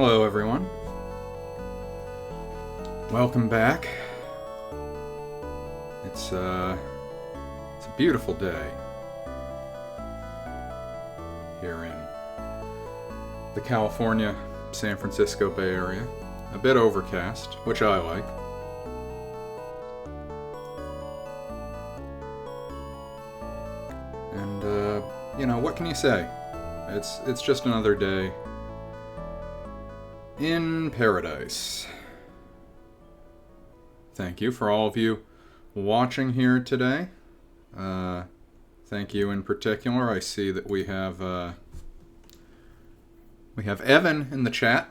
Hello, everyone. Welcome back. It's a beautiful day here in the California, San Francisco Bay Area. A bit overcast, which I like. And, what can you say? It's just another day in paradise. Thank you for all of you watching here today. Thank you in particular. I see that we have Evan in the chat.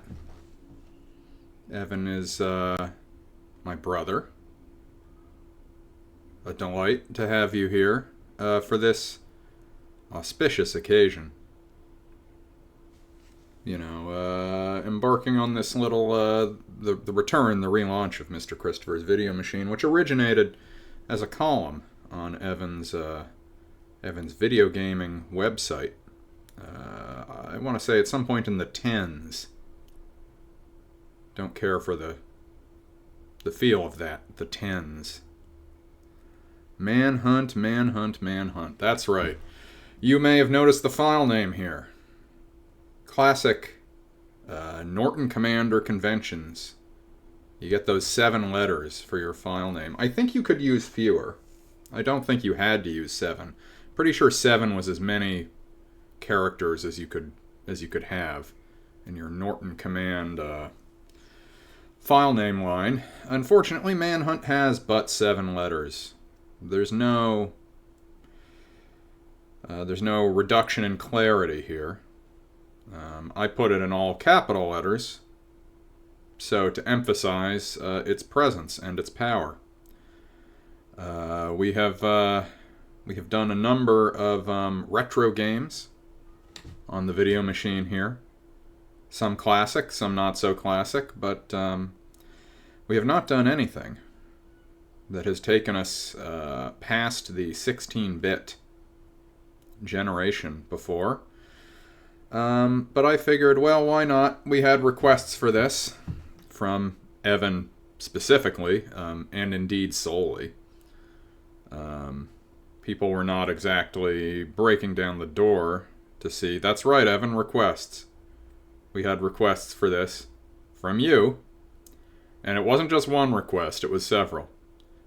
Evan is my brother. A delight to have you here for this auspicious occasion. Embarking on this little, the return, the relaunch of Mr. Christopher's Video Machine, which originated as a column on Evan's video gaming website. I want to say at some point in the 10s. Don't care for the feel of that, the 10s. Manhunt, Manhunt, Manhunt. That's right. You may have noticed the file name here. Classic Norton Commander conventions. You get those 7 letters for your file name. I think you could use fewer. I don't think you had to use 7. Pretty sure 7 was as many characters as you could have in your Norton Command file name line. Unfortunately, Manhunt has but 7 letters. There's no reduction in clarity here. I put it in all capital letters, so to emphasize its presence and its power. We have done a number of retro games on the video machine here. Some classic, some not so classic, but we have not done anything that has taken us past the 16-bit generation before. But I figured, well, why not? We had requests for this from Evan specifically, and indeed solely. People were not exactly breaking down the door to see. That's right, Evan, requests. We had requests for this from you. And it wasn't just one request, it was several.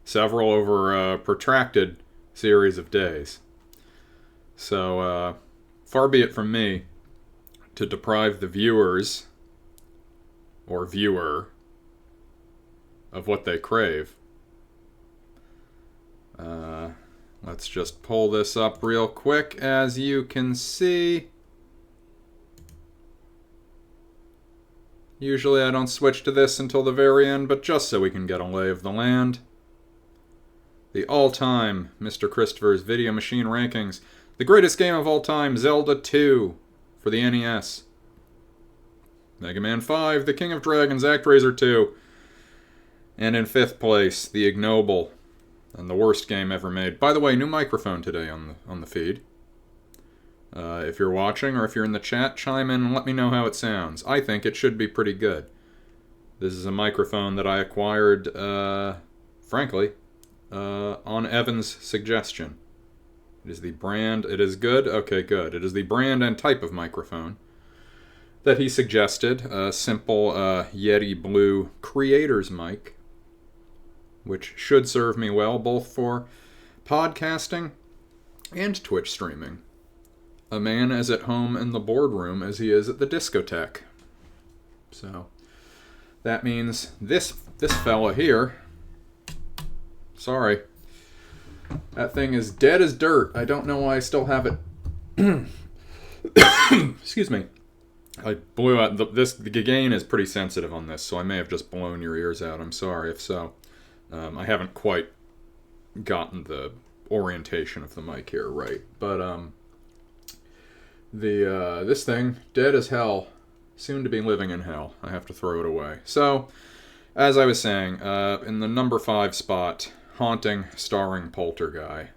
Several over a protracted series of days. So, far be it from me to deprive the viewers, or viewer, of what they crave. Let's just pull this up real quick. As you can see, usually I don't switch to this until the very end, but just so we can get a lay of the land. The all-time Mr. Christopher's Video Machine rankings. The greatest game of all time, Zelda 2 for the NES. Mega Man 5, The King of Dragons, ActRaiser 2. And in 5th place, the ignoble and the worst game ever made. By the way, new microphone today on the feed. If you're watching or if you're in the chat, chime in and let me know how it sounds. I think it should be pretty good. This is a microphone that I acquired, frankly, on Evan's suggestion. It is the brand. It is good? Okay, good. It is the brand and type of microphone that he suggested. A simple Yeti Blue Creator's mic, which should serve me well both for podcasting and Twitch streaming. A man as at home in the boardroom as he is at the discotheque. So, that means this fella here, sorry, that thing is dead as dirt. I don't know why I still have it. Excuse me. I blew out the gain is pretty sensitive on this, so I may have just blown your ears out. I'm sorry if so. I haven't quite gotten the orientation of the mic here right, but this thing dead as hell, soon to be living in hell. I have to throw it away. So, as I was saying, in the number 5 spot, Haunting, starring Polterguy.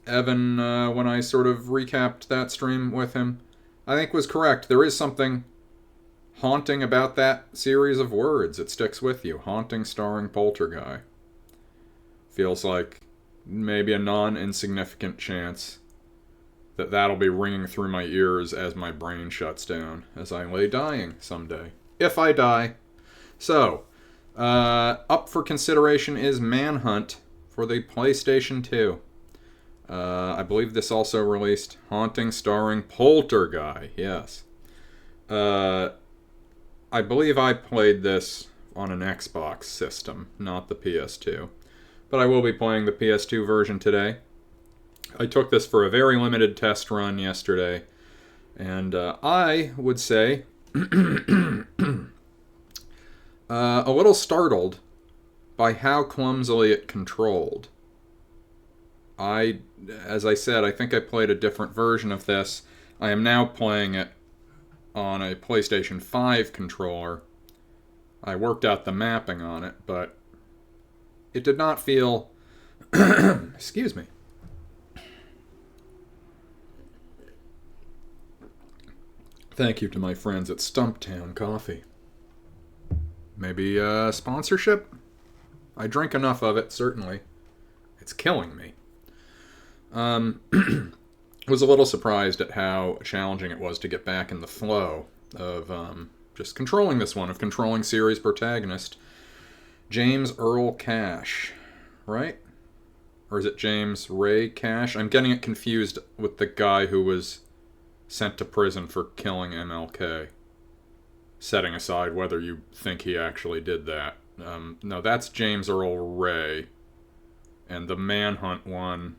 Evan, when I sort of recapped that stream with him, I think was correct. There is something haunting about that series of words. It sticks with you. Haunting starring Poltergeist. Feels like maybe a non-insignificant chance that that'll be ringing through my ears as my brain shuts down as I lay dying someday. If I die. So, up for consideration is Manhunt for the PlayStation 2. I believe this also released Haunting starring Poltergeist. Yes. I believe I played this on an Xbox system, not the PS2. But I will be playing the PS2 version today. I took this for a very limited test run yesterday, and I would say a little startled by how clumsily it controlled. As I said, I think I played a different version of this. I am now playing it on a PlayStation 5 controller. I worked out the mapping on it, but it did not feel... Excuse me. Thank you to my friends at Stumptown Coffee. Maybe sponsorship? I drink enough of it, certainly. It's killing me. Was a little surprised at how challenging it was to get back in the flow of just controlling this one, of controlling series protagonist James Earl Cash, right? Or is it James Ray Cash? I'm getting it confused with the guy who was sent to prison for killing MLK. Setting aside whether you think he actually did that. No, that's James Earl Ray. And the Manhunt one...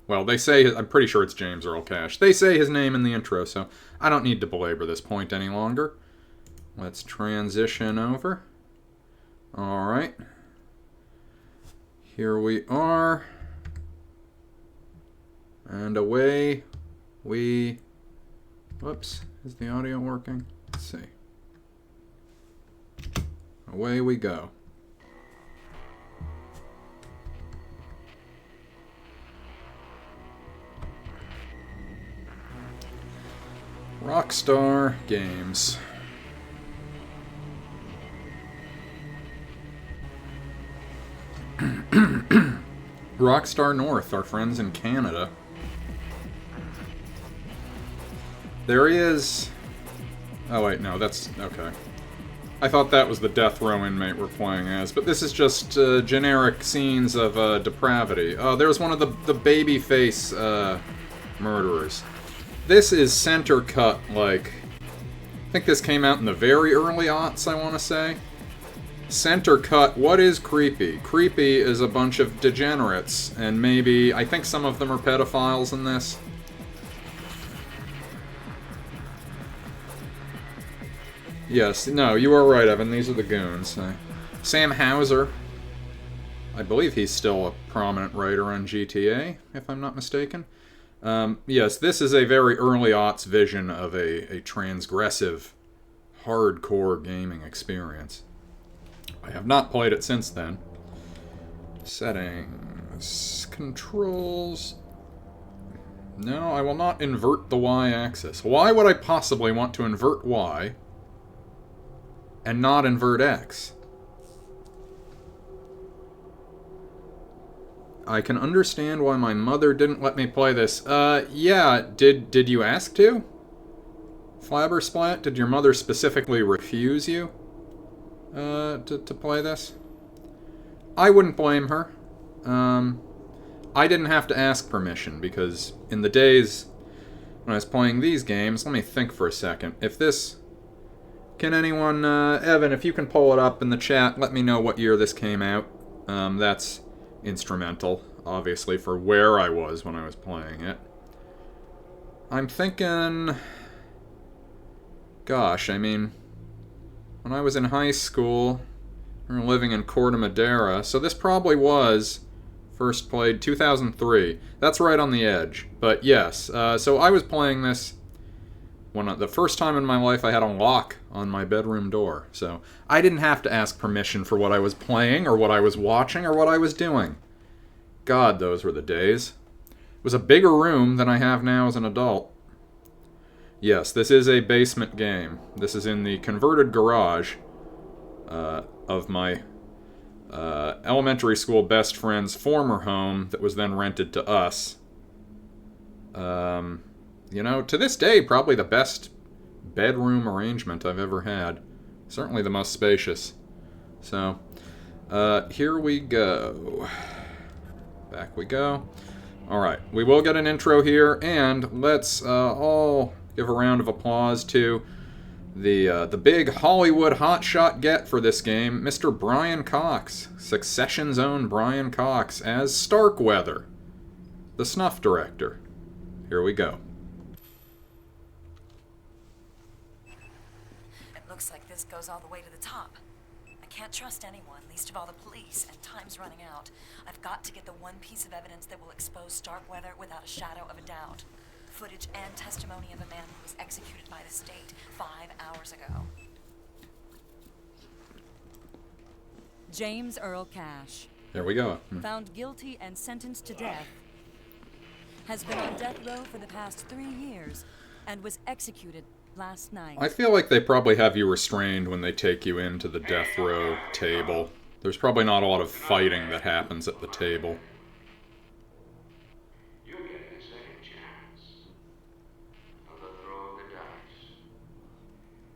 Well, they say... I'm pretty sure it's James Earl Cash. They say his name in the intro, so I don't need to belabor this point any longer. Let's transition over. Alright. Here we are. And away we... Whoops. Is the audio working? Let's see. Away we go. Rockstar Games. Rockstar North, our friends in Canada. There is... Oh wait, no, that's... okay. I thought that was the death row inmate we're playing as, but this is just generic scenes of depravity. Oh, there's one of the babyface murderers. This is center cut, like... I think this came out in the very early aughts, I want to say. Center cut, what is creepy? Creepy is a bunch of degenerates, and maybe... I think some of them are pedophiles in this. Yes, no, you are right, Evan. These are the goons. Sam Hauser. I believe he's still a prominent writer on GTA, if I'm not mistaken. Yes, this is a very early aughts vision of a transgressive, hardcore gaming experience. I have not played it since then. Settings. Controls. No, I will not invert the Y-axis. Why would I possibly want to invert Y and not invert X? I can understand why my mother didn't let me play this. Yeah, did you ask to? Flabbersplat, did your mother specifically refuse you to play this? I wouldn't blame her. I didn't have to ask permission, because in the days when I was playing these games, let me think for a second. If this... Can anyone, Evan, if you can pull it up in the chat, let me know what year this came out. That's instrumental, obviously, for where I was when I was playing it. I'm thinking... Gosh, I mean... When I was in high school, we were living in Corte Madera, so this probably was first played 2003. That's right on the edge. But yes, so I was playing this when the first time in my life I had a lock on my bedroom door. So I didn't have to ask permission for what I was playing, or what I was watching, or what I was doing. God, those were the days. It was a bigger room than I have now as an adult. Yes, this is a basement game. This is in the converted garage of my elementary school best friend's former home that was then rented to us. You know, to this day, probably the best bedroom arrangement I've ever had. Certainly the most spacious. So, here we go. Back we go. Alright, we will get an intro here, and let's all give a round of applause to the big Hollywood hotshot get for this game, Mr. Brian Cox, Succession's own Brian Cox, as Starkweather, the snuff director. Here we go. It looks like this goes all the way to the top. I can't trust anyone, least of all the police, and time's running out. I've got to get the one piece of evidence that will expose Starkweather without a shadow of a doubt. Footage and testimony of a man who was executed by the state 5 hours ago. James Earl Cash, There we go. found guilty and sentenced to death, has been on death row for the past 3 years and was executed last night. I feel like they probably have you restrained when they take you into the death row table. There's probably not a lot of fighting that happens at the table. You're getting a second chance. Another throw of the dice.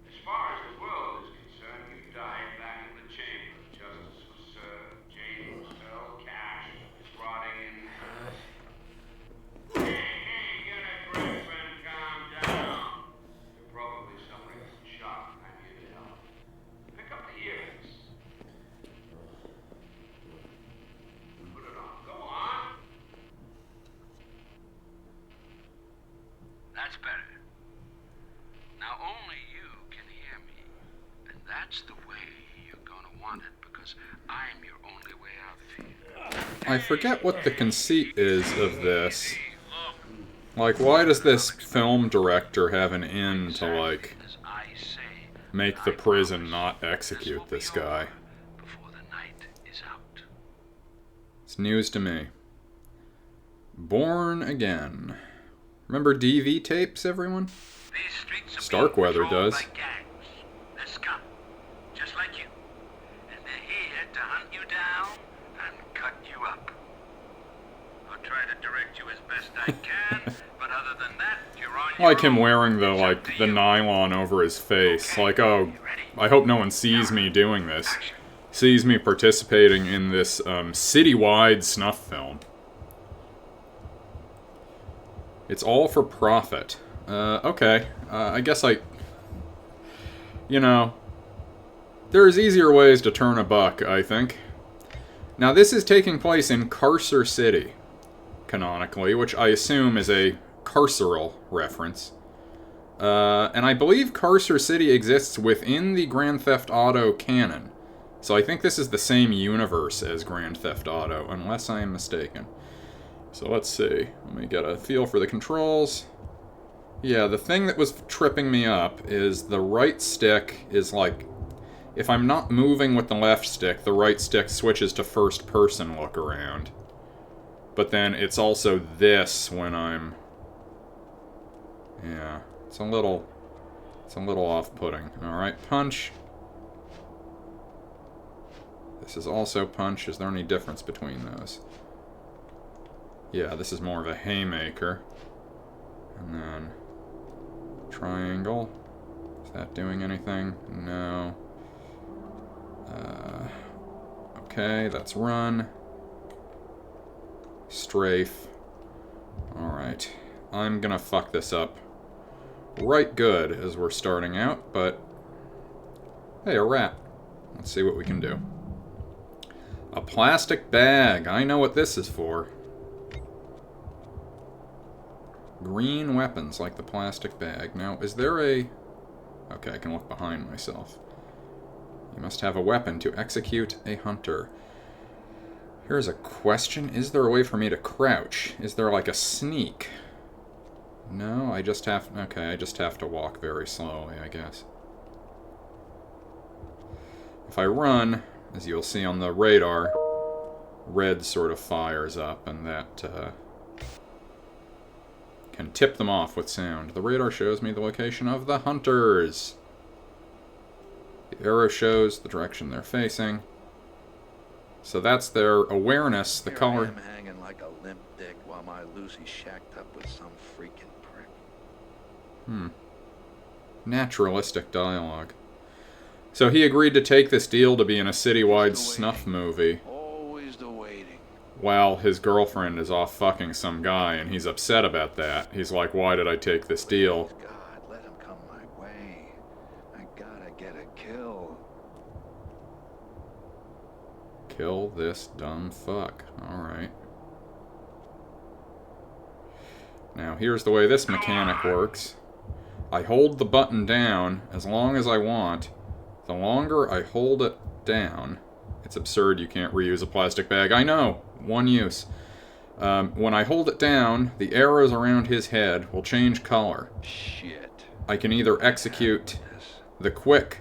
As far as the world is concerned, you died back in the chamber. Justice was served. James Earl Cash is rotting in. Hey, get a grip and calm down. You're probably suffering from shock. I'm here to help. Pick up the earrings. Put it on. Go on. That's better. Now only you can hear me. And that's the way you're gonna want it, because I'm your only way out of here. I forget what the conceit is of this. Like, why does this film director have an in to, like, As I say, make the prison not execute this guy? before the night is out. It's news to me. Born Again. Remember DV tapes, everyone? These streets are Starkweather being patrolled does. by gangs. They're scum, just like you. And they're here to hunt you down and cut you up. I'll try to direct you as best I can, but other than that, you're on your Like him own. wearing the, It's up like, to the you. nylon over his face. Like, oh, You ready? I hope no one sees me doing this. Sees me participating in this, citywide snuff film. It's all for profit. Okay. I guess you know, there's easier ways to turn a buck, I think. Now, this is taking place in Carcer City, canonically, which I assume is a carceral reference. And I believe Carcer City exists within the Grand Theft Auto canon. So I think this is the same universe as Grand Theft Auto, unless I am mistaken. So let's see. Let me get a feel for the controls. Yeah, the thing that was tripping me up is the right stick is like... If I'm not moving with the left stick, the right stick switches to first person look around. But then it's also this when I'm... Yeah, it's a little off-putting. Alright, punch. This is also punch. Is there any difference between those? Yeah, this is more of a haymaker. And then triangle. Is that doing anything? No. Okay, that's run. Strafe. Alright. I'm gonna fuck this up right good as we're starting out, but... Hey, a rat. Let's see what we can do. A plastic bag. I know what this is for. Green weapons, like the plastic bag. Now, is there a... Okay, I can look behind myself. You must have a weapon to execute a hunter. Here's a question. Is there a way for me to crouch? Is there like a sneak? No, I just have... Okay, I just have to walk very slowly, I guess. If I run, as you'll see on the radar, red sort of fires up, and that can tip them off with sound. The radar shows me the location of the hunters. The arrow shows the direction they're facing. So that's their awareness, the Here color. I am hanging like a limp dick while my Lucy's shacked up with some freaking prick. Naturalistic dialogue. So he agreed to take this deal to be in a citywide snuff movie, Always the waiting. while his girlfriend is off fucking some guy, and he's upset about that. He's like, why did I take this deal? God, let him come my way. I gotta get a kill. Kill this dumb fuck. Alright. Now, here's the way this mechanic works. I hold the button down as long as I want. The longer I hold it down... It's absurd you can't reuse a plastic bag. I know! One use. When I hold it down, the arrows around his head will change color. Shit. I can either execute the quick,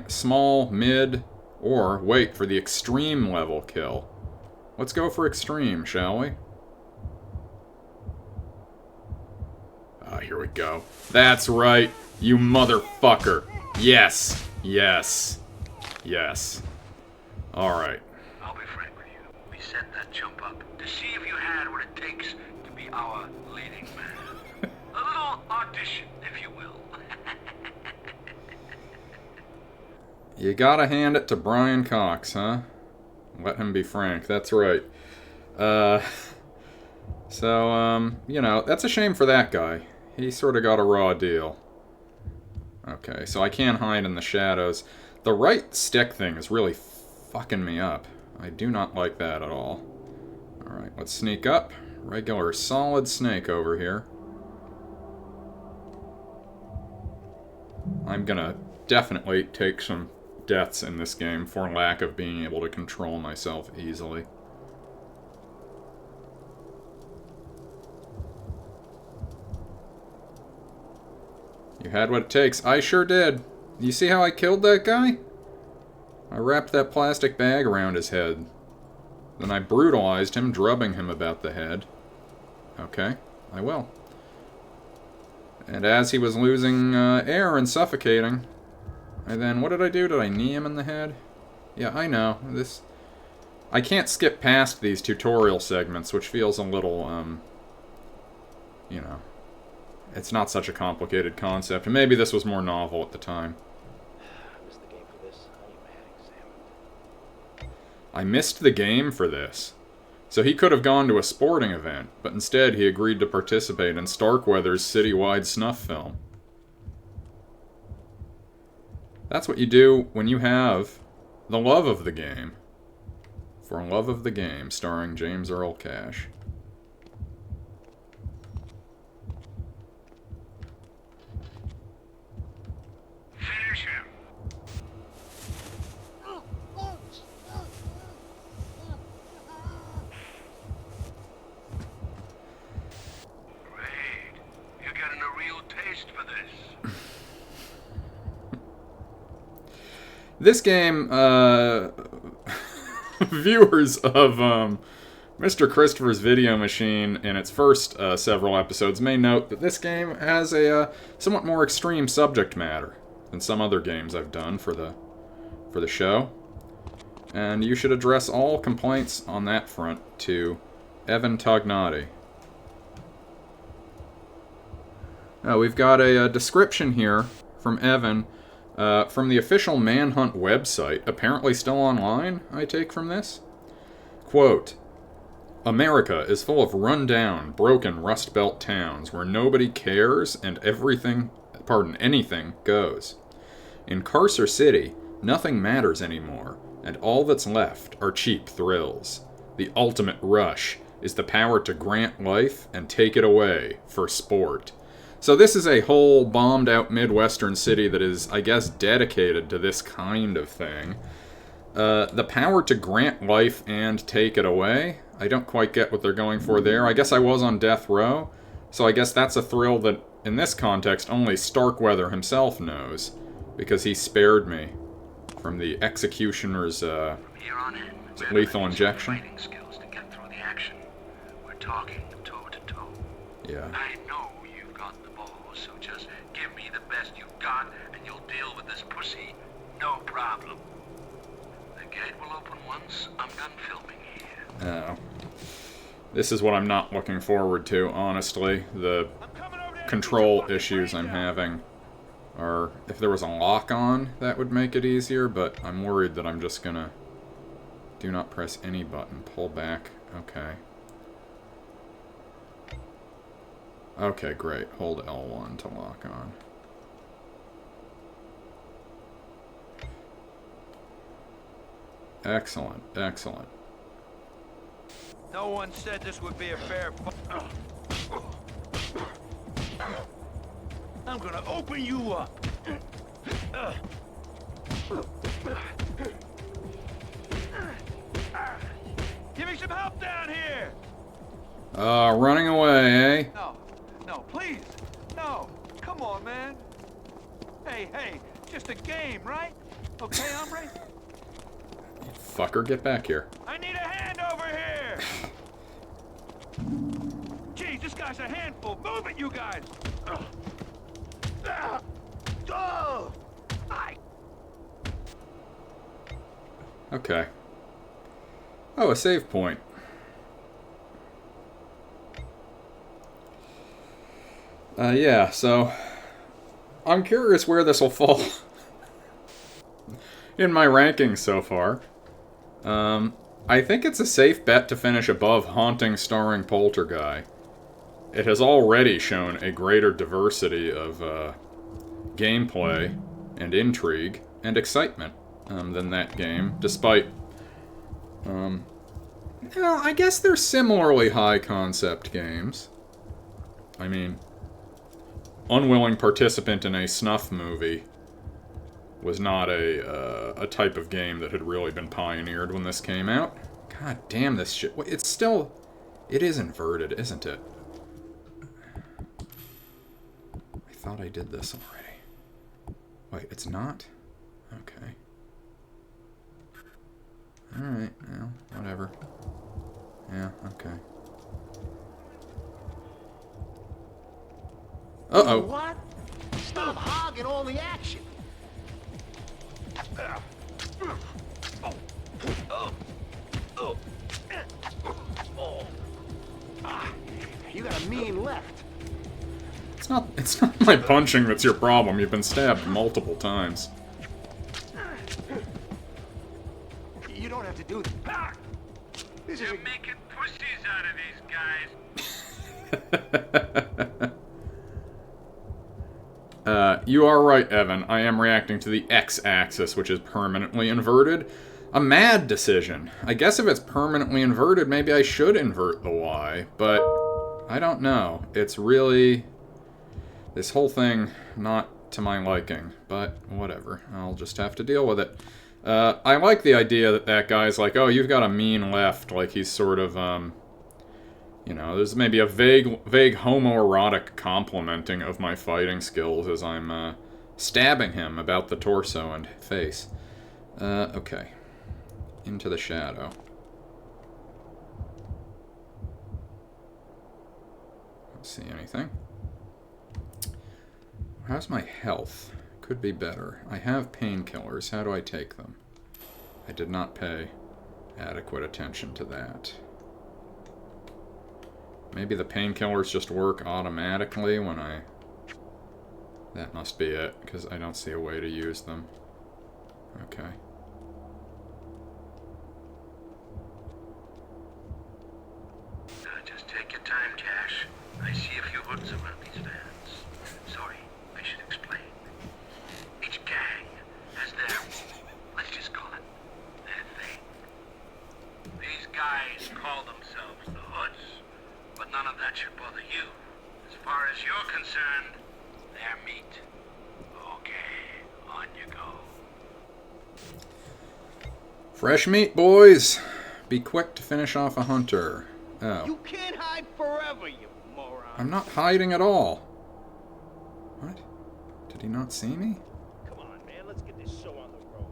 small, mid, or wait for the extreme level kill. Let's go for extreme, shall we? Here we go. That's right, you motherfucker. Yes, yes, yes. Alright. I'll be frank with you. We set that jump up to see if you had what it takes to be our leading man. A little audition, if you will. You gotta hand it to Brian Cox, huh? Let him be frank, that's right. You know, that's a shame for that guy. He sort of got a raw deal. Okay, so I can't hide in the shadows. The right stick thing is really fucking me up. I do not like that at all. Alright, let's sneak up. Regular solid snake over here. I'm gonna definitely take some deaths in this game for lack of being able to control myself easily. You had what it takes. I sure did. You see how I killed that guy? I wrapped that plastic bag around his head. Then I brutalized him, drubbing him about the head. Okay, I will. And as he was losing air and suffocating, what did I do? Did I knee him in the head? Yeah, I know. I can't skip past these tutorial segments, which feels a little, you know... It's not such a complicated concept, and maybe this was more novel at the time. I missed the game for this. So he could have gone to a sporting event, but instead he agreed to participate in Starkweather's citywide snuff film. That's what you do when you have the love of the game. For Love of the Game, starring James Earl Cash. Finish him. Great. You're getting a real taste for this. This game, viewers of Mr. Christopher's Video Machine in its first several episodes may note that this game has a somewhat more extreme subject matter than some other games I've done for the show. And you should address all complaints on that front to Evan Tognati. We've got a description here from Evan from the official Manhunt website, apparently still online, I take from this. Quote, America is full of run-down, broken Rust Belt towns where nobody cares and anything goes. In Carcer City, nothing matters anymore, and all that's left are cheap thrills. The ultimate rush is the power to grant life and take it away for sport. So this is a whole bombed-out Midwestern city that is, I guess, dedicated to this kind of thing. The power to grant life and take it away? I don't quite get what they're going for there. I guess I was on death row, so I guess that's a thrill that, in this context, only Starkweather himself knows, because he spared me from the executioner's lethal injection. Skills to get through the action. We're talking toe to toe. Yeah. I know you've got the balls, so just give me the best you've got, and you'll deal with this pussy, no problem. The gate will open once I'm done filming here. Oh. This is what I'm not looking forward to, honestly. The control issues I'm having are... If there was a lock on, that would make it easier, but I'm worried that I'm just gonna... Do not press any button. Pull back. Okay. Okay, great. Hold L1 to lock on. Excellent, excellent. No one said this would be a fair fight. I'm gonna open you up. Give me some help down here. Running away, eh? No, please. No. Come on, man. Hey, just a game, right? Okay, hombre? Fucker, get back here. I need a hand over here! Jeez, this guy's a handful. Move it, you guys! Okay. Oh, a save point. Yeah, so... I'm curious where this will fall in my rankings so far. I think it's a safe bet to finish above Haunting starring Poltergeist. It has already shown a greater diversity of gameplay and intrigue and excitement than that game, despite... I guess they're similarly high-concept games. I mean, unwilling participant in a snuff movie was not a type of game that had really been pioneered when this came out. God damn this shit. It's still... It is inverted, isn't it? I thought I did this already. Wait, it's not? Okay. Alright, well, whatever. Yeah, okay. Uh-oh. What? Stop hogging all the action. You got a mean left. It's not my punching that's your problem. You've been stabbed multiple times. You don't have to do that. This is You're making pussies out of these guys. You are right, Evan. I am reacting to the X-axis, which is permanently inverted. A mad decision. I guess if it's permanently inverted, maybe I should invert the Y, but I don't know. It's really... This whole thing, not to my liking, but whatever. I'll just have to deal with it. I like the idea that that guy's like, oh, you've got a mean left, like he's sort of, you know, there's maybe a vague homoerotic complimenting of my fighting skills as I'm, stabbing him about the torso and face. Okay. Into the shadow. Don't see anything. How's my health? Could be better. I have painkillers. How do I take them? I did not pay adequate attention to that. Maybe the painkillers just work automatically when I... That must be it, because I don't see a way to use them. Okay. Just take your time, Cash. I see a few hoods around these vans. Sorry, I should explain. Each gang has their, let's just call it, their thing. These guys call themselves the Hoods, but none of that should bother you. As far as you're concerned, they're meat. Okay, on you go. Fresh meat, boys! Be quick to finish off a hunter. Oh. You can't hide forever, you moron. I'm not hiding at all. What? Did he not see me? Come on, man. Let's get this show on the road.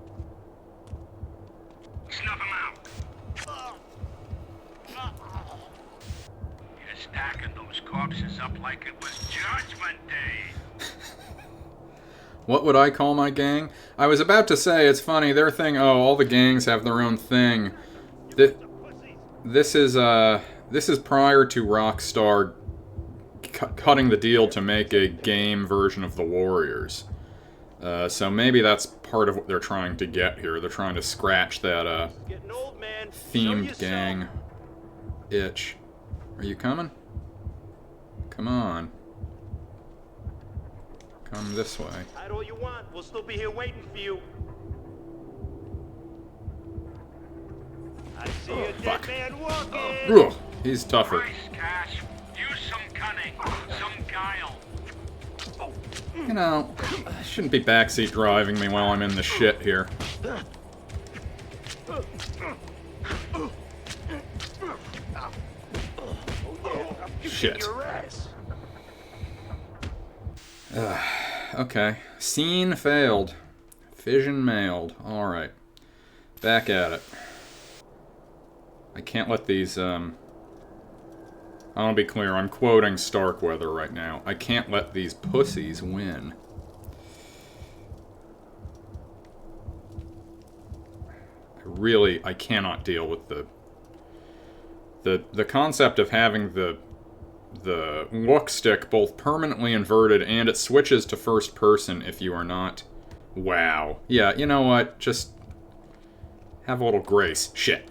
Snuff him out. You're stacking those corpses up like it was Judgment Day. What would I call my gang? I was about to say, it's funny, their thing, oh, all the gangs have their own thing. This is prior to Rockstar cutting the deal to make a game version of the Warriors. So maybe that's part of what they're trying to get here. They're trying to scratch that themed gang itch. Are you coming? Come on. Come this way. Hide all you want. We'll still be here waiting for you. I see a dead man walking. Ugh, he's tougher. Nice, Cash. Use some cunning, some guile. You know, I shouldn't be backseat driving me while I'm in the shit here. Shit. Okay. Scene failed. Fission mailed. Alright. Back at it. I can't let these, I want to be clear, I'm quoting Starkweather right now. I can't let these pussies win. I cannot deal with the concept of having the look stick both permanently inverted and it switches to first person if you are not. Wow. Yeah, you know what? Just have a little grace. Shit.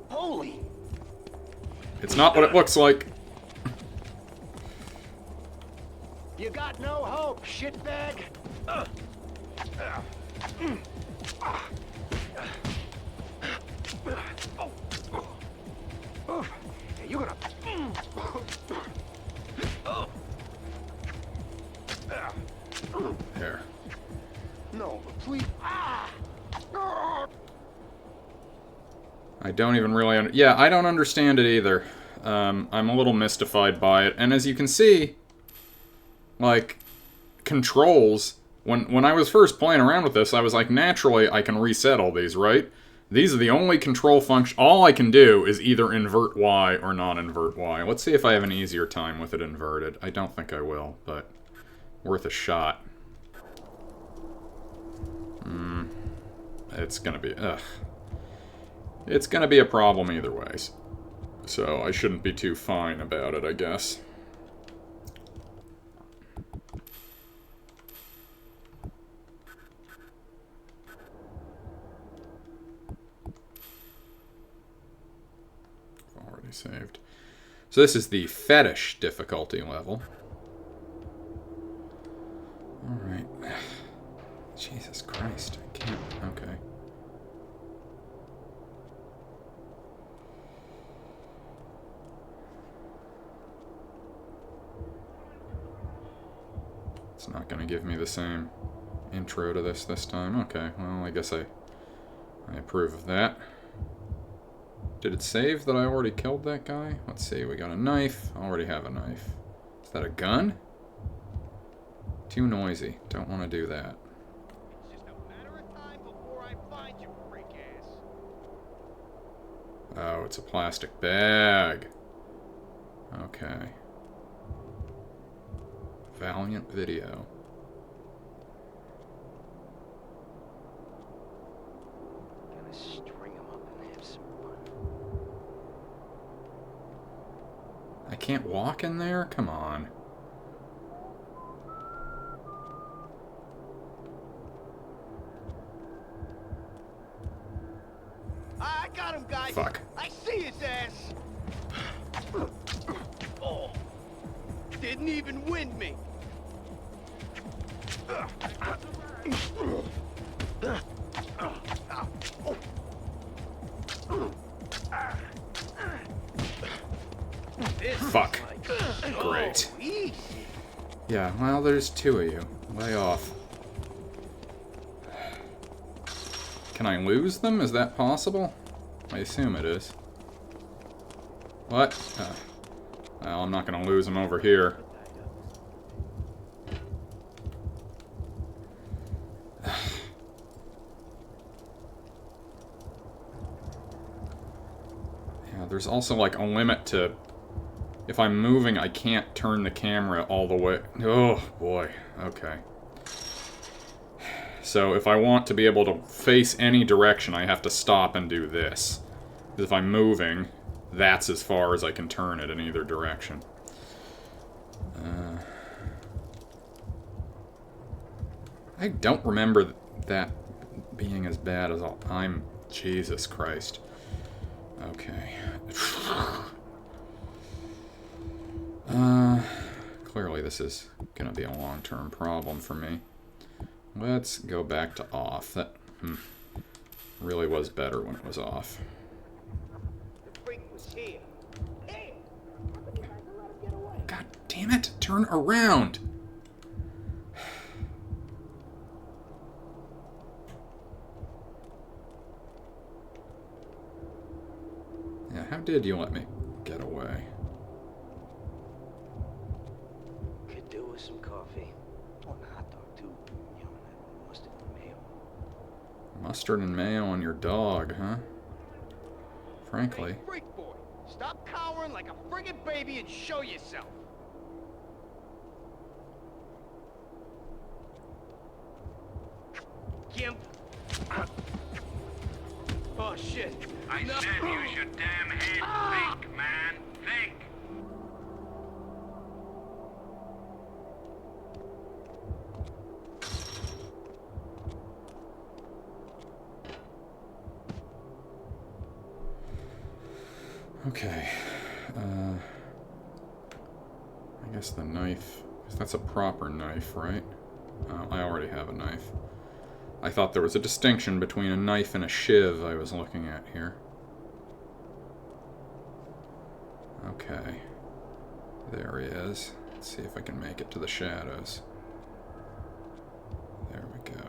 Holy! It's not what it looks like. You got no hope, shitbag. Hey, you're gonna. There. No, please. I don't even really yeah, I don't understand it either. I'm a little mystified by it. And as you can see, like, controls, when I was first playing around with this, I was like, naturally, I can reset all these, right? These are the only control function. All I can do is either invert Y or not invert Y. Let's see if I have an easier time with it inverted. I don't think I will, but worth a shot. It's gonna be, ugh. It's gonna be a problem either ways. So I shouldn't be too fine about it, I guess. Already saved. So this is the fetish difficulty level. Alright. Jesus Christ, I can't. Okay. It's not going to give me the same intro to this time. Okay, well, I guess I approve of that. Did it save that I already killed that guy? Let's see, we got a knife. I already have a knife. Is that a gun? Too noisy. Don't want to do that. It's just a matter of time before I find you, freak ass. Oh, it's a plastic bag. Okay. Valiant Video. Gonna string him up and have some fun. I can't walk in there? Come on. I got him, guys. Fuck. I see his ass. Oh, didn't even win me. Fuck. Great. Yeah, well, there's two of you. Lay off. Can I lose them? Is that possible? I assume it is. What? Well, I'm not gonna lose them over here. Yeah, there's also like a limit to If I'm moving, I can't turn the camera all the way. Oh, boy. Okay. So if I want to be able to face any direction, I have to stop and do this. Because if I'm moving, that's as far as I can turn it in either direction. I don't remember that being as bad as I'm... Jesus Christ. Okay. Clearly this is gonna be a long-term problem for me. Let's go back to off. That really was better when it was off. The freak was here. Here! How could you guys have let him get away? God damn it! Turn around! Yeah, how did you let me get away? Could do with some coffee. Oh, and a hot dog, too. Yum, and mustard and mayo. Mustard and mayo on your dog, huh? Frankly. Hey, freak boy, stop cowering like a friggin' baby and show yourself. Gimp. Oh, shit. I said use your damn head. Think, man. Think. Okay. I guess the knife... That's a proper knife, right? I already have a knife. I thought there was a distinction between a knife and a shiv I was looking at here. Okay. There he is. Let's see if I can make it to the shadows. There we go.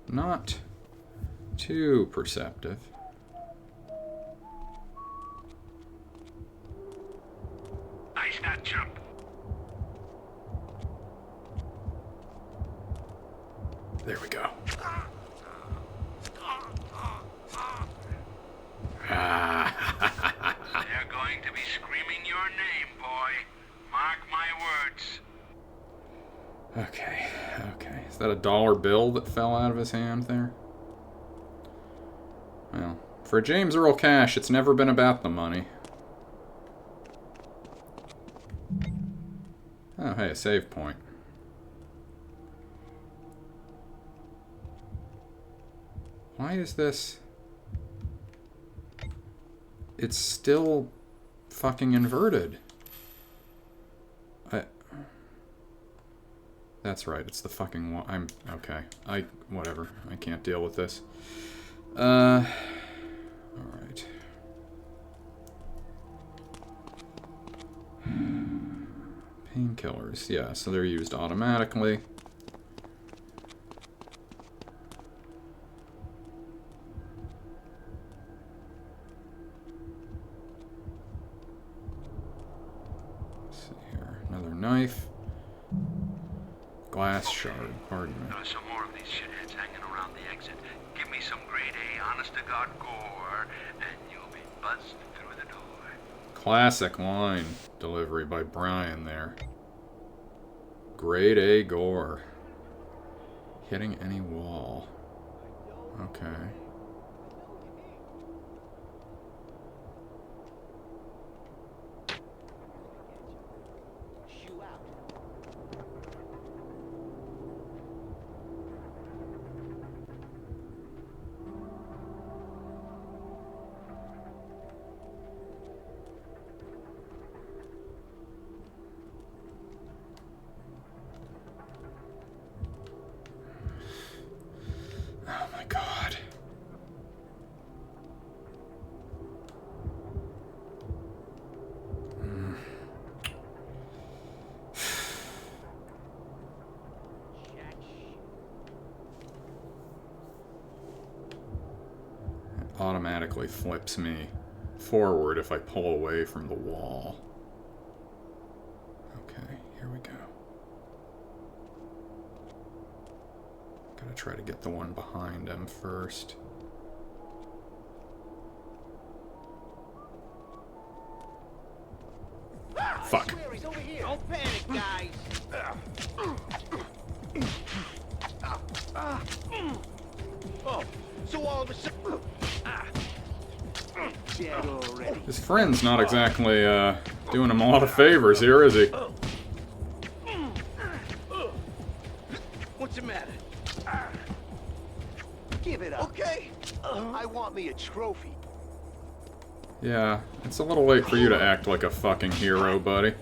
Not too perceptive. Nice that jump. There we go. They're going to be screaming your name, boy. Mark my words. Okay, okay. Is that a dollar bill that fell out of his hand there? Well, for James Earl Cash, it's never been about the money. Oh, hey, a save point. Why is this... It's still fucking inverted. That's right, it's the fucking one. I'm... Okay. Whatever. I can't deal with this. Alright. Painkillers. Yeah, so they're used automatically. Let's see here. Another knife. Glass shard, pardon me. Some more of these shitheads hanging around the exit. Give me some grade A, honest-to-God gore, and you'll be buzzed through the door. Classic line delivery by Brian there. Grade A gore. Hitting any wall. Okay. Shoe out. Oh my god. It automatically flips me forward if I pull away from the wall. Gotta try to get the one behind him first. Fuck. He's over here. Don't panic, guys. Oh, so all of a sudden... Dead already. His friend's not exactly doing him a lot of favors here, is he? What's the matter? Give it up. Okay. I want me a trophy. Yeah, it's a little late for you to act like a fucking hero, buddy.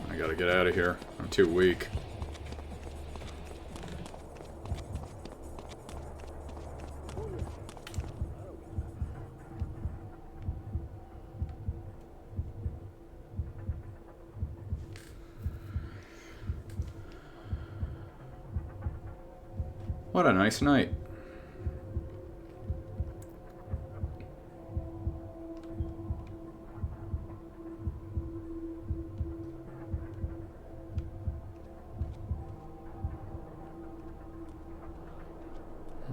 I gotta get out of here. I'm too weak. What a nice night.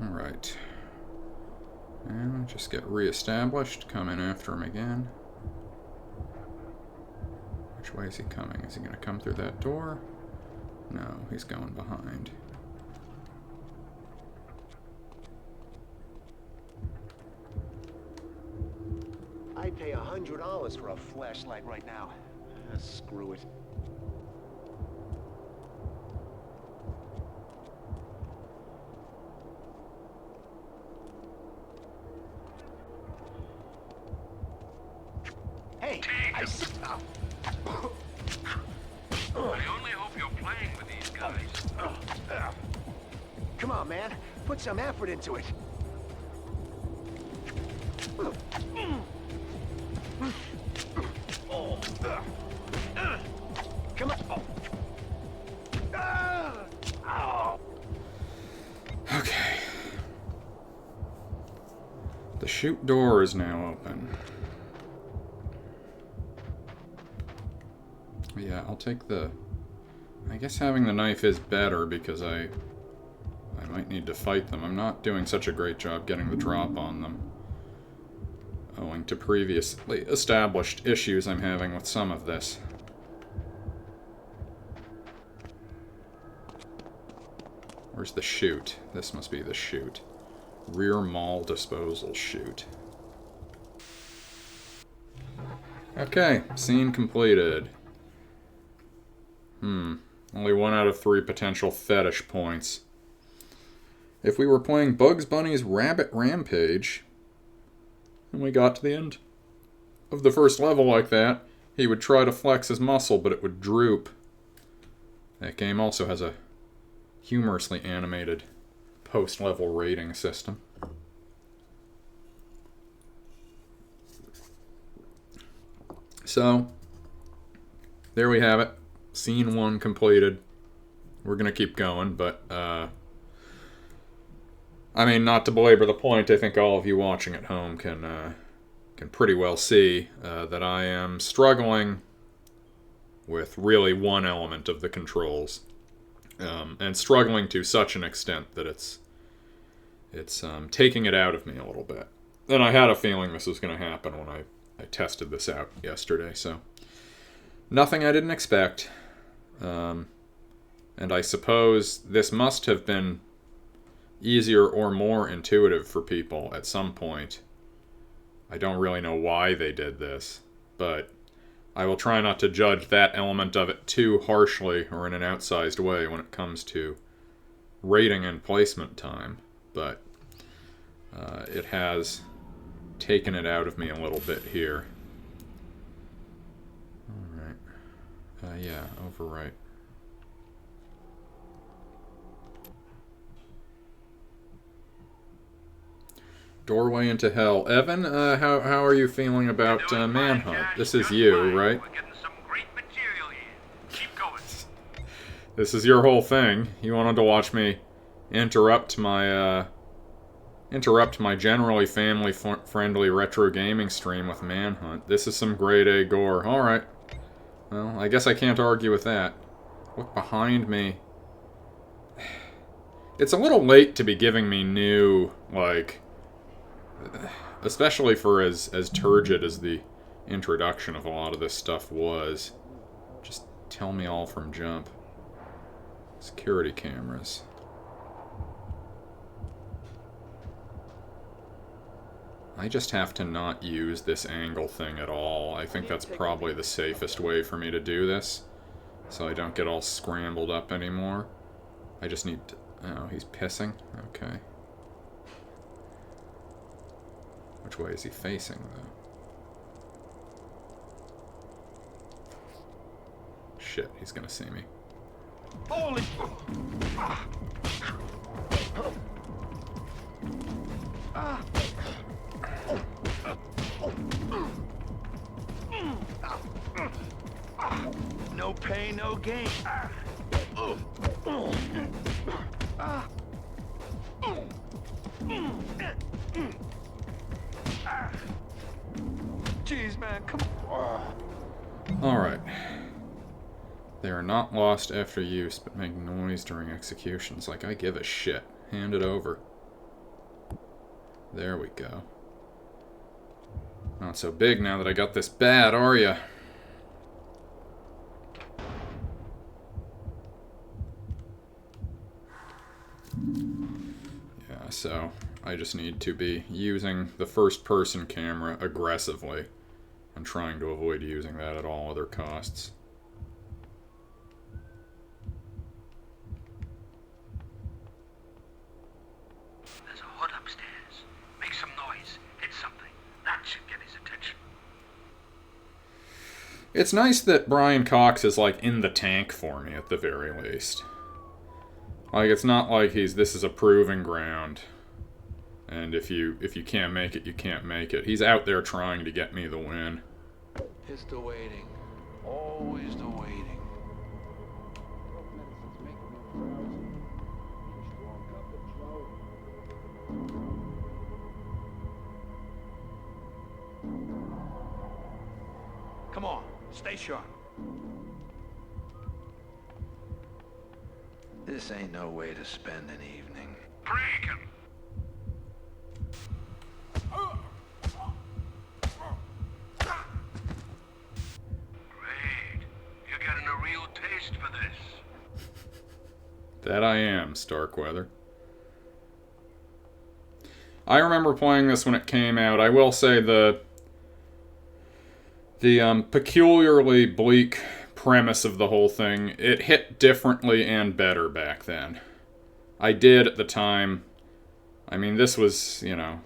Alright. And just get reestablished. Come in after him again. Which way is he coming? Is he going to come through that door? No, he's going behind. I'd pay $100 for a flashlight right now. Screw it. Hey, I see. I only hope you're playing with these guys. Come on, man. Put some effort into it. Come on. Okay. The chute door is now open. Yeah, I'll take the... I guess having the knife is better because I might need to fight them. I'm not doing such a great job getting the drop on them, owing to previously established issues I'm having with some of this. Where's the chute? This must be the chute. Rear mall disposal chute. Okay, scene completed. Only 1 out of 3 potential fetish points. If we were playing Bugs Bunny's Rabbit Rampage, and we got to the end of the first level like that, he would try to flex his muscle, but it would droop. That game also has a humorously animated post-level rating system. So, there we have it. Scene 1 completed. We're going to keep going, but, I mean, not to belabor the point, I think all of you watching at home can pretty well see that I am struggling with really one element of the controls. And struggling to such an extent that it's taking it out of me a little bit. And I had a feeling this was going to happen when I tested this out yesterday, so... Nothing I didn't expect. And I suppose this must have been easier or more intuitive for people at some point. I don't really know why they did this, but I will try not to judge that element of it too harshly or in an outsized way when it comes to rating and placement time, but it has taken it out of me a little bit here. Alright. Yeah, overwrite. Doorway into Hell. Evan, how are you feeling about Manhunt? This is you, right? We're getting some great material here. Keep going. This is your whole thing. You wanted to watch me interrupt my generally family-friendly retro gaming stream with Manhunt. This is some grade A gore. Alright. Well, I guess I can't argue with that. Look behind me. It's a little late to be giving me new, like... Especially for as turgid as the introduction of a lot of this stuff was. Just tell me all from jump. Security cameras. I just have to not use this angle thing at all. I think that's probably the safest way for me to do this, so I don't get all scrambled up anymore. I just need to... Oh, he's pissing? Okay. Which way is he facing, though? Shit, he's gonna see me. Holy... No pain, no gain. Jeez, man, come on. Alright. They are not lost after use, but make noise during executions. Like, I give a shit. Hand it over. There we go. Not so big now that I got this bad, are ya? Yeah, so I just need to be using the first-person camera aggressively and trying to avoid using that at all other costs. There's a hood upstairs. Make some noise. Hit something. That should get his attention. It's nice that Brian Cox is, like, in the tank for me, at the very least. Like, it's not like this is a proving ground. And if you can't make it, you can't make it. He's out there trying to get me the win. It's the waiting. Always the waiting. Come on, stay sharp. This ain't no way to spend an evening. Break him. Great. You're getting a real taste for this. That I am, Starkweather. I remember playing this when it came out. I will say the peculiarly bleak premise of the whole thing, it hit differently and better back then. I did at the time. I mean, this was, you know,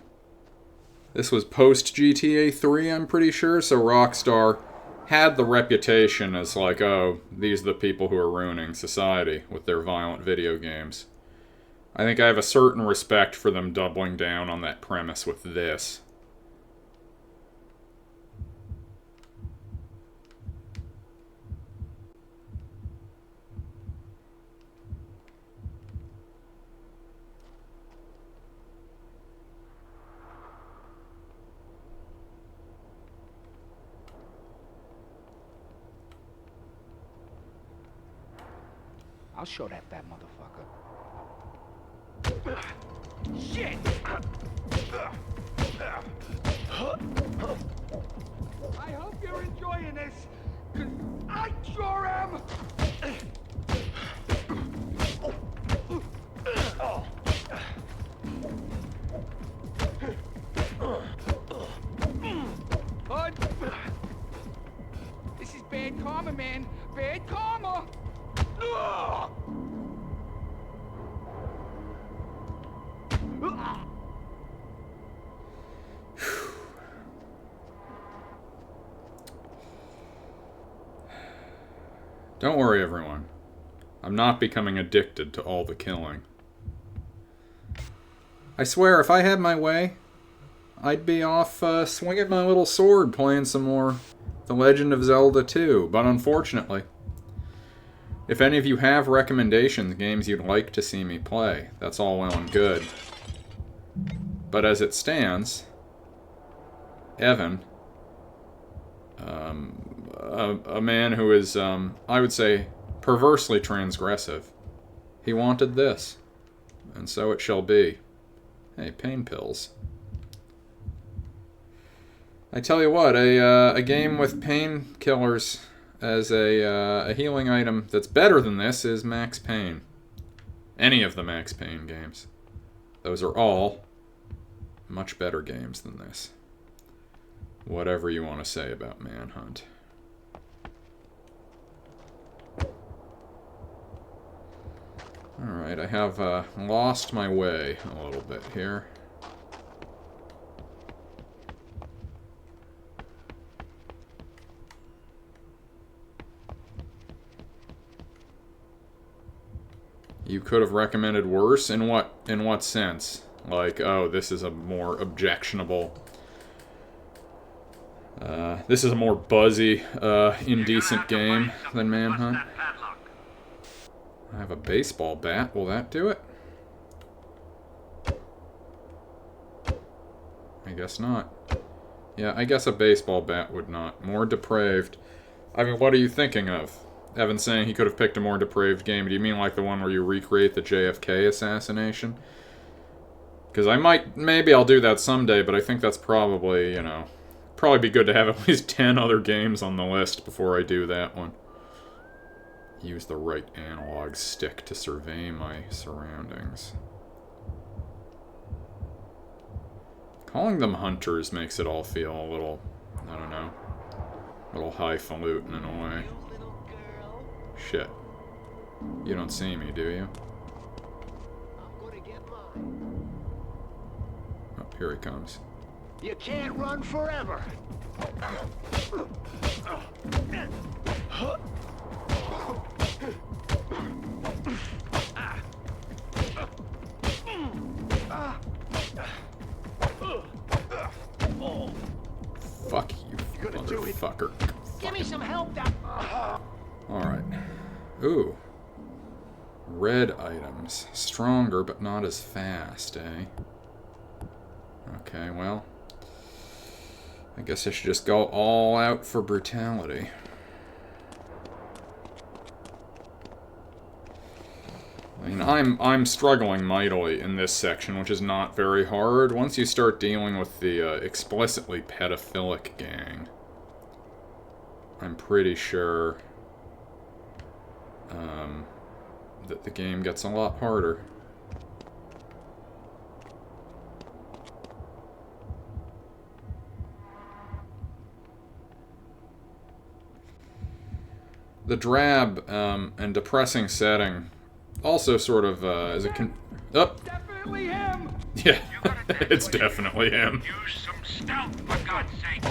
this was post GTA 3, I'm pretty sure, so Rockstar had the reputation as like, oh, these are the people who are ruining society with their violent video games. I think I have a certain respect for them doubling down on that premise with this. I'll show that fat motherfucker. Shit! I hope you're enjoying this, 'cause I sure am! Bud, this is bad karma, man. Bad karma! Don't worry, everyone. I'm not becoming addicted to all the killing. I swear, if I had my way, I'd be off swinging my little sword playing some more The Legend of Zelda 2, but unfortunately, if any of you have recommendations, games you'd like to see me play, that's all well and good. But as it stands, Evan, a man who is, I would say, perversely transgressive. He wanted this, and so it shall be. Hey, pain pills. I tell you what, a game with painkillers as a healing item that's better than this is Max Payne. Any of the Max Payne games. Those are all much better games than this. Whatever you want to say about Manhunt. Alright, I have lost my way a little bit here. You could have recommended worse? In what sense? Like, oh, this is a more objectionable... this is a more buzzy, indecent game than Manhunt. I have a baseball bat. Will that do it? I guess not. Yeah, I guess a baseball bat would not. More depraved. I mean, what are you thinking of? Evan's saying he could have picked a more depraved game. Do you mean like the one where you recreate the JFK assassination? Because maybe I'll do that someday, but I think that's probably, you know, probably be good to have at least 10 other games on the list before I do that one. Use the right analog stick to survey my surroundings. Calling them hunters makes it all feel a little, I don't know, a little highfalutin in a way. Shit. You don't see me, do you? Oh, here he comes. You can't run forever. Fuck you, motherfucker. Give me some help. Alright. Ooh. Red items. Stronger, but not as fast, eh? Okay, well. I guess I should just go all out for brutality. I mean, I'm struggling mightily in this section, which is not very hard. Once you start dealing with the explicitly pedophilic gang, I'm pretty sure that the game gets a lot harder. The drab and depressing setting also sort of is a Definitely him! Yeah, it's definitely him. Use some stealth, for God's sake.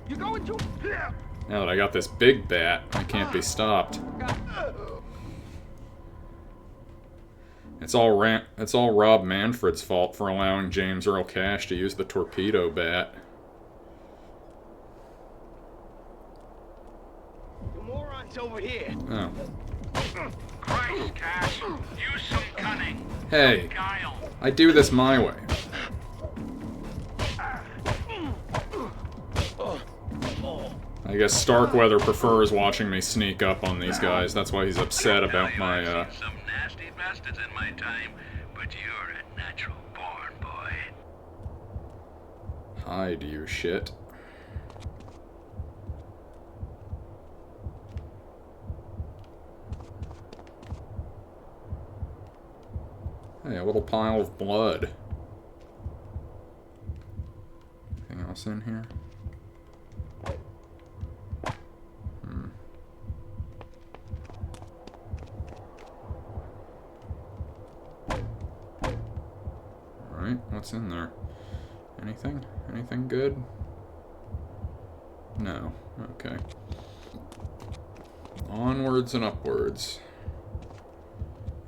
You going to? Now that I got this big bat, I can't be stopped. It's all Rob Manfred's fault for allowing James Earl Cash to use the torpedo bat. The moron's over here. Oh. Christ, Cash. Use some cunning. Hey, Guile. I do this my way. I guess Starkweather prefers watching me sneak up on these guys. That's why he's upset about my, I've seen some nasty bastards in my time, but you're a natural born boy. hide, you shit. Hey, a little pile of blood. Anything else in here? Alright, what's in there? Anything? Anything good? No. Okay. Onwards and upwards.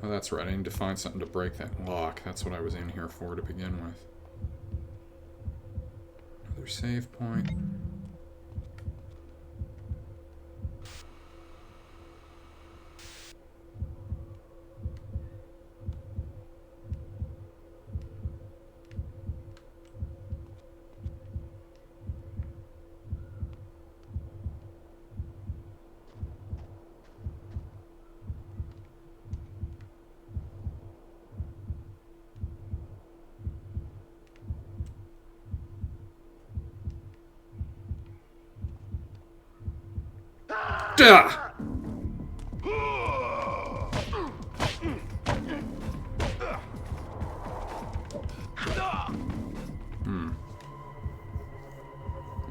Oh, that's right. I need to find something to break that lock. That's what I was in here for to begin with. Another save point. Duh!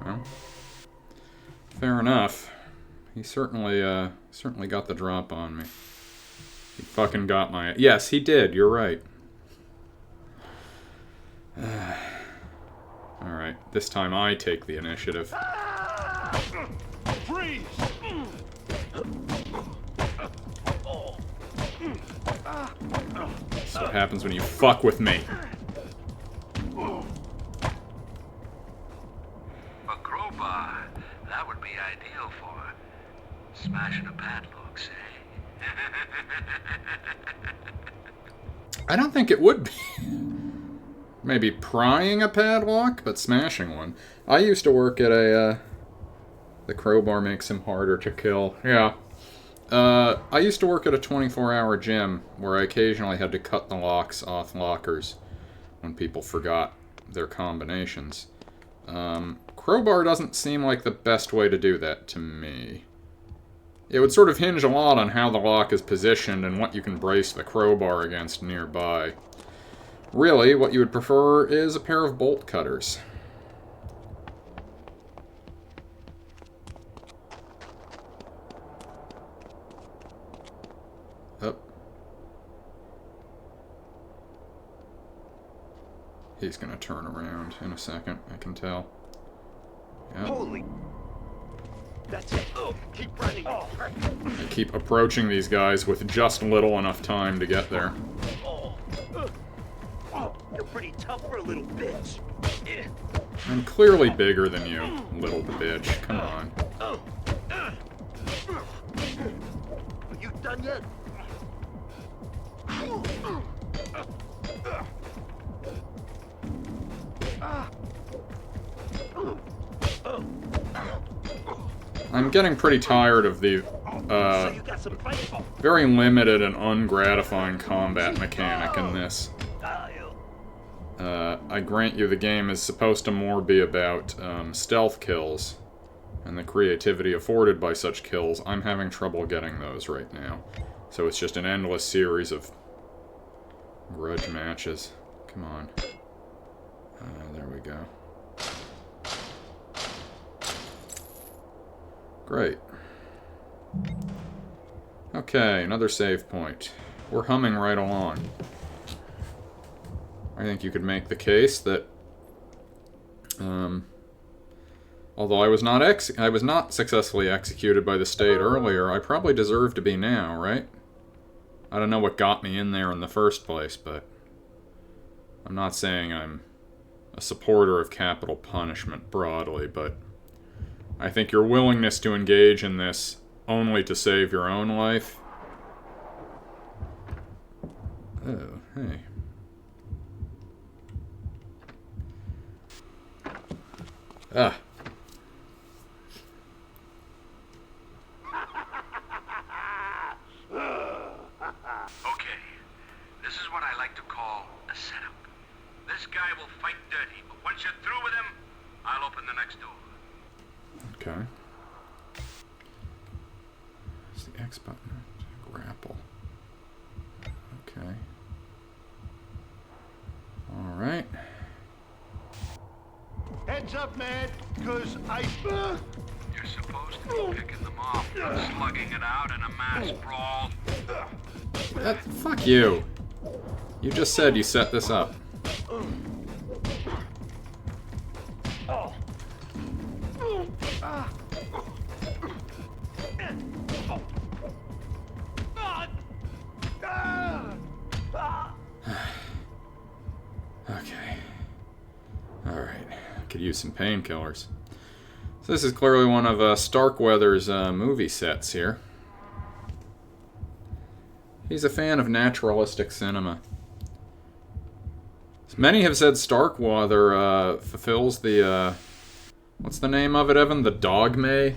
Well, fair enough. He certainly got the drop on me. He fucking got my... Yes, he did. You're right. Alright, this time I take the initiative. Freeze! That's what happens when you fuck with me. A crowbar, that would be ideal for smashing a padlock, say. I don't think it would be. Maybe prying a padlock, but smashing one. I used to work at a, the crowbar makes him harder to kill. Yeah. I used to work at a 24-hour gym where I occasionally had to cut the locks off lockers when people forgot their combinations. Crowbar doesn't seem like the best way to do that to me. It would sort of hinge a lot on how the lock is positioned and what you can brace the crowbar against nearby. Really, what you would prefer is a pair of bolt cutters. Up. He's gonna turn around in a second, I can tell. Yep. Holy. That's it. Oh, keep running. I keep approaching these guys with just little enough time to get there. Oh, you're pretty tough for a little bitch. I'm clearly bigger than you, little bitch. Come on. Are you done yet? I'm getting pretty tired of the So you got some fight? very limited and ungratifying combat mechanic in this. I grant you the game is supposed to more be about stealth kills and the creativity afforded by such kills. I'm having trouble getting those right now. So it's just an endless series of grudge matches. Come on. There we go. Great. Okay, another save point. We're humming right along. I think you could make the case that, although I was not successfully executed by the state earlier, I probably deserve to be now, right? I don't know what got me in there in the first place, but I'm not saying I'm a supporter of capital punishment broadly, but I think your willingness to engage in this only to save your own life. Oh, hey. Ah. Okay, this is what I like to call a setup. This guy will fight dirty, but once you're through with him, I'll open the next door. Okay. It's the X button. Grapple. Okay. Alright. Heads up, man, because I... You're supposed to be picking them off, not slugging it out in a mass brawl. Fuck you. You just said you set this up. Okay. Alright. Could use some painkillers. So this is clearly one of Starkweather's movie sets here. He's a fan of naturalistic cinema. Many have said Starkweather fulfills the, what's the name of it, Evan? The Dogme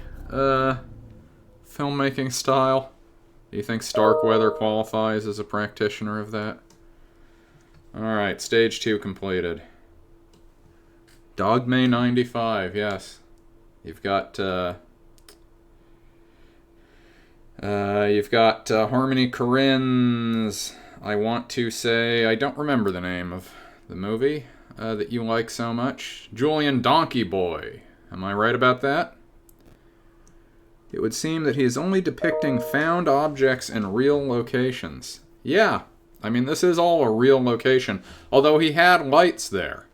filmmaking style? Do you think Starkweather qualifies as a practitioner of that? Alright, stage 2 completed. Dogme 95, yes. You've got You've got Harmony Korine's, I want to say, I don't remember the name of the movie that you like so much. Julian Donkey Boy. Am I right about that? It would seem that he is only depicting found objects in real locations. Yeah, I mean, this is all a real location, although he had lights there.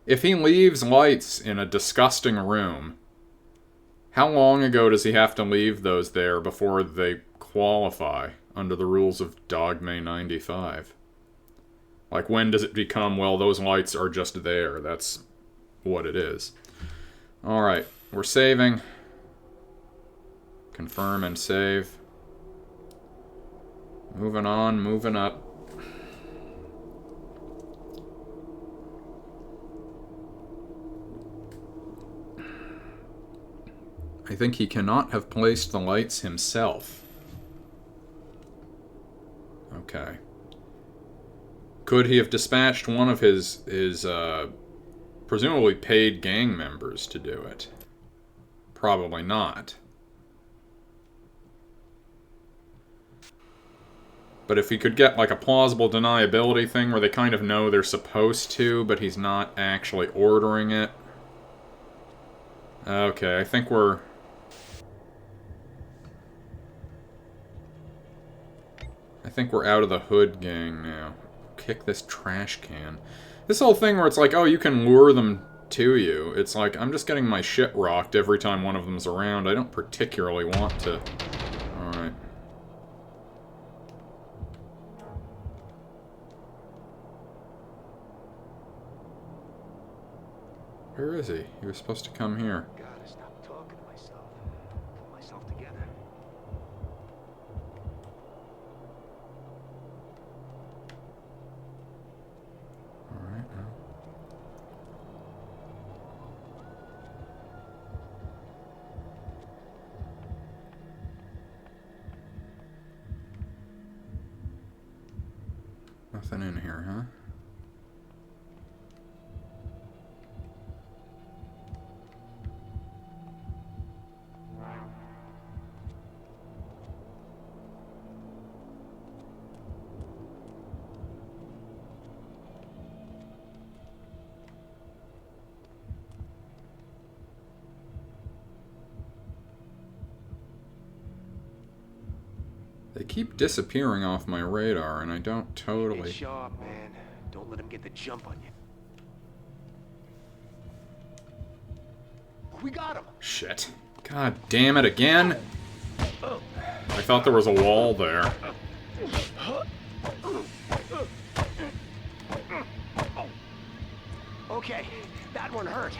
If he leaves lights in a disgusting room, how long ago does he have to leave those there before they qualify under the rules of Dogma 95? Like, when does it become, well, those lights are just there? That's what it is. Alright, we're saving. Confirm and save. Moving on, moving up. I think he cannot have placed the lights himself. Okay. Could he have dispatched one of his presumably paid gang members to do it? Probably not. But if he could get like a plausible deniability thing where they kind of know they're supposed to, but he's not actually ordering it. Okay, I think we're out of the Hood gang now. Kick this trash can. This whole thing where it's like, oh, you can lure them to you. It's like, I'm just getting my shit rocked every time one of them's around. I don't particularly want to. Alright. Where is he? He was supposed to come here. Gotta stop talking to myself. Pull myself together. Alright, now. Nothing in here, huh? They keep disappearing off my radar, and I don't totally... Get sharp, man. Don't let him get the jump on you. We got him! Shit. God damn it, again? I thought there was a wall there. Okay, that one hurt.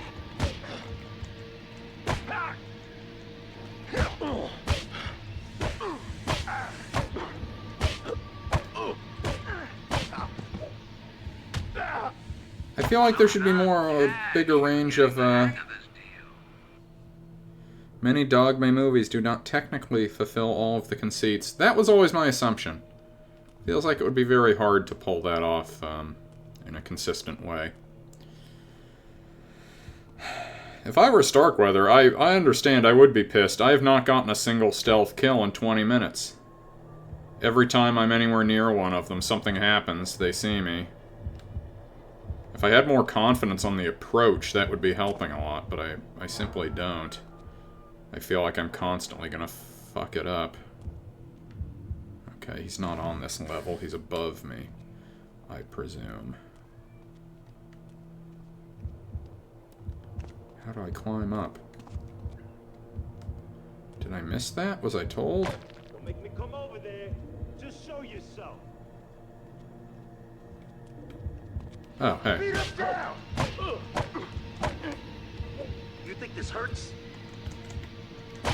I feel like there should be a bigger range of, Many Dogma movies do not technically fulfill all of the conceits. That was always my assumption. Feels like it would be very hard to pull that off, in a consistent way. If I were Starkweather, I understand I would be pissed. I have not gotten a single stealth kill in 20 minutes. Every time I'm anywhere near one of them, something happens, they see me. If I had more confidence on the approach, that would be helping a lot, but I simply don't. I feel like I'm constantly gonna fuck it up. Okay, he's not on this level, he's above me, I presume. How do I climb up? Did I miss that? Was I told? Don't make me come over there. Just show yourself. Oh, hey. Beat him down! You think this hurts?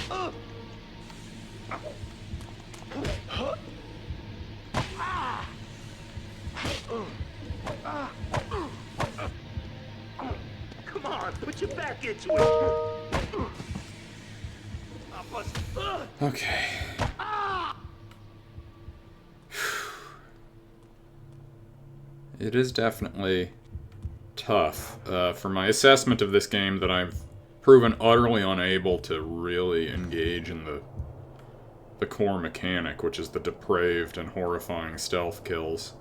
Come on, put your back into it. Okay. It is definitely tough for my assessment of this game that I've proven utterly unable to really engage in the the core mechanic, which is the depraved and horrifying stealth kills.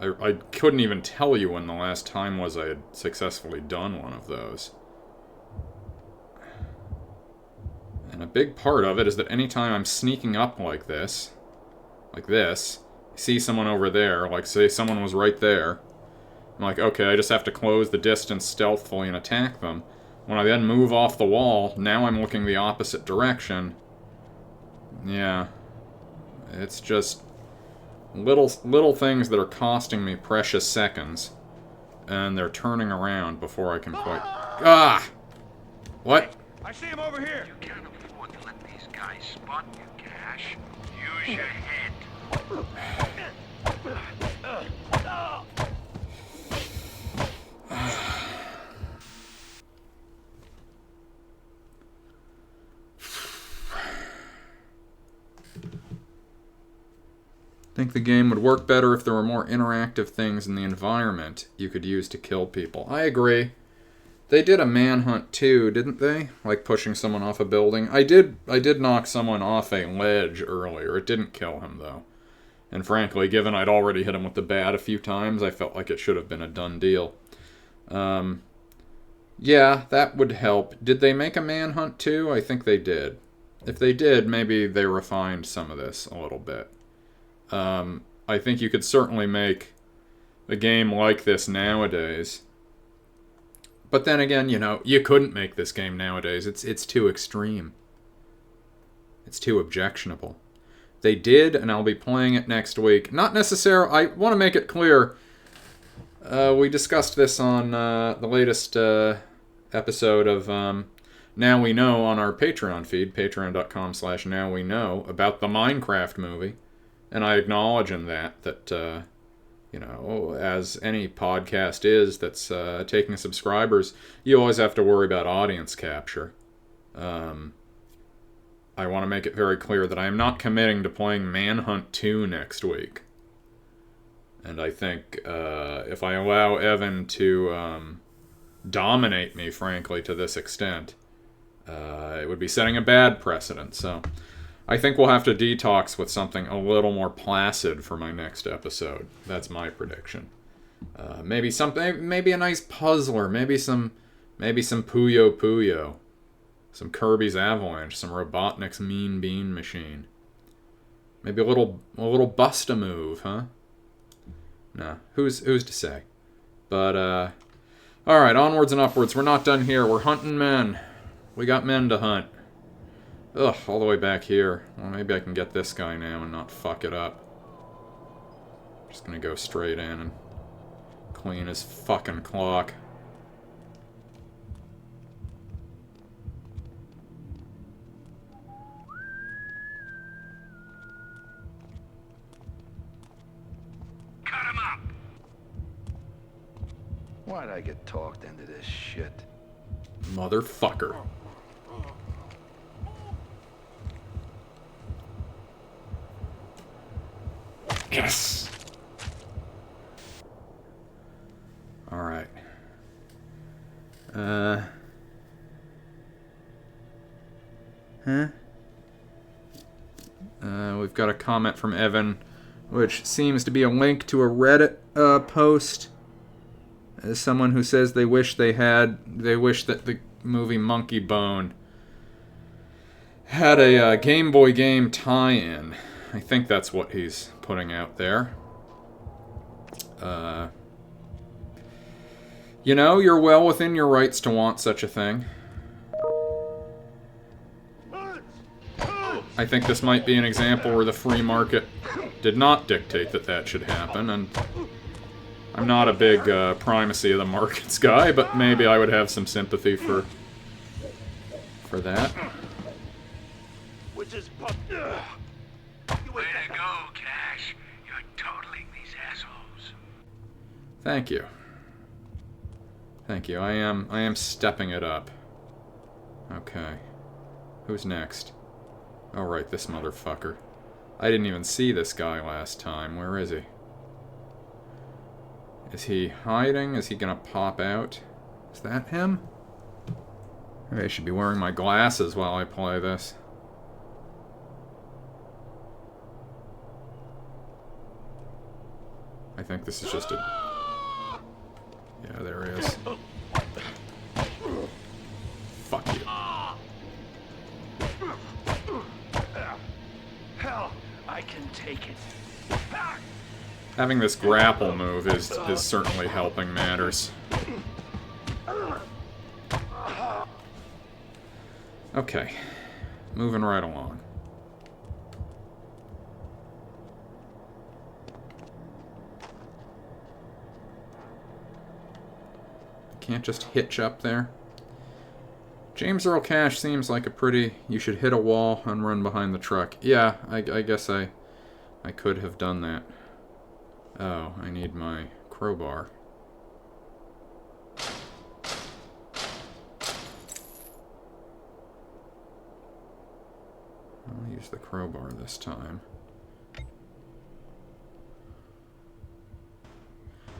I couldn't even tell you when the last time was I had successfully done one of those. And a big part of it is that anytime I'm sneaking up like this, see someone over there, like say someone was right there, I'm like, okay, I just have to close the distance stealthily and attack them. When I then move off the wall, now I'm looking the opposite direction. Yeah. It's just little things that are costing me precious seconds, and they're turning around before I can quite... Ah! What? I see him over here. You can't afford to let these guys spot you, Cash. Use your head. I think the game would work better if there were more interactive things in the environment you could use to kill people. I agree. They did a Manhunt too, didn't they? Like pushing someone off a building. I did knock someone off a ledge earlier. It didn't kill him though. And frankly, given I'd already hit him with the bat a few times, I felt like it should have been a done deal. Yeah, that would help. Did they make a Manhunt too? I think they did. If they did, maybe they refined some of this a little bit. I think you could certainly make a game like this nowadays. But then again, you know, you couldn't make this game nowadays. It's too extreme. It's too objectionable. They did, and I'll be playing it next week. Not necessarily... I want to make it clear. We discussed this on the latest episode of Now We Know on our Patreon feed, patreon.com/nowweknow, about the Minecraft movie. And I acknowledge in that, you know, as any podcast is that's taking subscribers, you always have to worry about audience capture. I want to make it very clear that I am not committing to playing Manhunt 2 next week. And I think if I allow Evan to dominate me, frankly, to this extent, it would be setting a bad precedent. So I think we'll have to detox with something a little more placid for my next episode. That's my prediction. Maybe something, maybe a nice puzzler, maybe some Puyo Puyo, some Kirby's Avalanche, some Robotnik's Mean Bean Machine. Maybe a little bust-a-move, huh? No, who's to say? But all right, onwards and upwards. We're not done here. We're hunting men. We got men to hunt. Ugh, all the way back here. Well, maybe I can get this guy now and not fuck it up. Just gonna go straight in and clean his fucking clock. Cut him up! Why'd I get talked into this shit? Motherfucker. Yes! Alright. We've got a comment from Evan, which seems to be a link to a Reddit post. As someone who says they wish that the movie Monkey Bone had a Game Boy game tie-in. I think that's what he's putting out there. You know, you're well within your rights to want such a thing. I think this might be an example where the free market did not dictate that should happen, and I'm not a big primacy of the markets guy, but maybe I would have some sympathy for that. Which is pup. Way to go, Cash. You're totaling these assholes. Thank you. Thank you. I am stepping it up. Okay. Who's next? Oh, right, this motherfucker. I didn't even see this guy last time. Where is he? Is he hiding? Is he gonna pop out? Is that him? Maybe I should be wearing my glasses while I play this. I think this is just a... Yeah, there he is. Fuck you. Hell, I can take it. Having this grapple move is certainly helping matters. Okay, moving right along. Can't just hitch up there. James Earl Cash seems like a pretty... You should hit a wall and run behind the truck. Yeah, I guess I could have done that. Oh, I need my crowbar. I'll use the crowbar this time.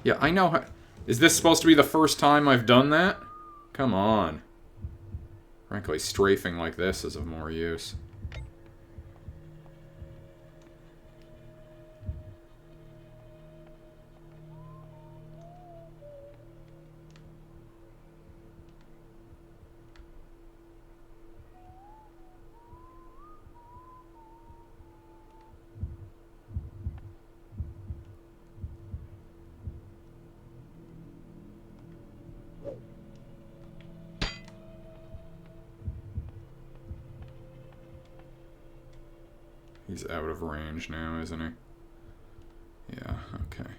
Yeah, I know how... Is this supposed to be the first time I've done that? Come on. Frankly, strafing like this is of more use. He's out of range now, isn't he? Yeah, okay.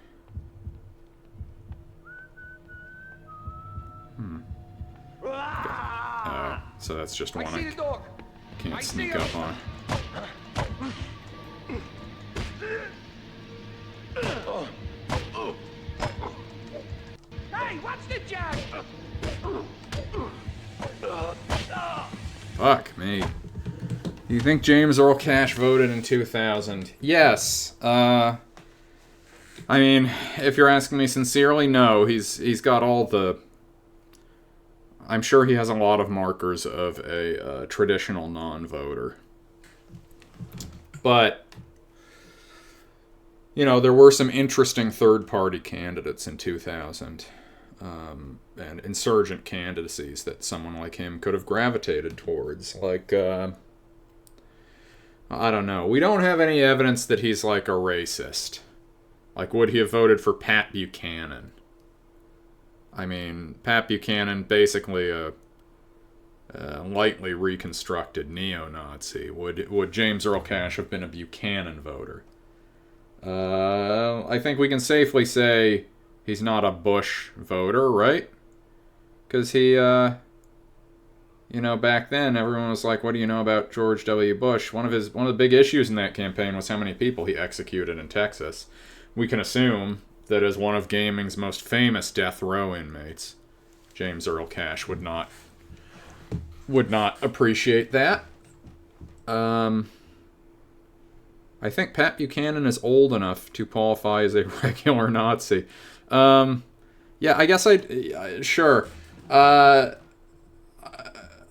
Oh, so that's just one I can't sneak up on. Hey, watch the jack! Fuck me. You think James Earl Cash voted in 2000? Yes. I mean, if you're asking me sincerely, no. He's got all the... I'm sure he has a lot of markers of a traditional non-voter. But, you know, there were some interesting third-party candidates in 2000. And insurgent candidacies that someone like him could have gravitated towards. Like, I don't know. We don't have any evidence that he's like a racist. Like, would he have voted for Pat Buchanan? I mean, Pat Buchanan, basically a lightly reconstructed neo-Nazi. Would James Earl Cash have been a Buchanan voter? I think we can safely say he's not a Bush voter, right? Because he, you know, back then everyone was like, what do you know about George W. Bush? One of the big issues in that campaign was how many people he executed in Texas. We can assume that as one of gaming's most famous death row inmates, James Earl Cash would not appreciate that. I think Pat Buchanan is old enough to qualify as a regular Nazi. Yeah, I guess sure.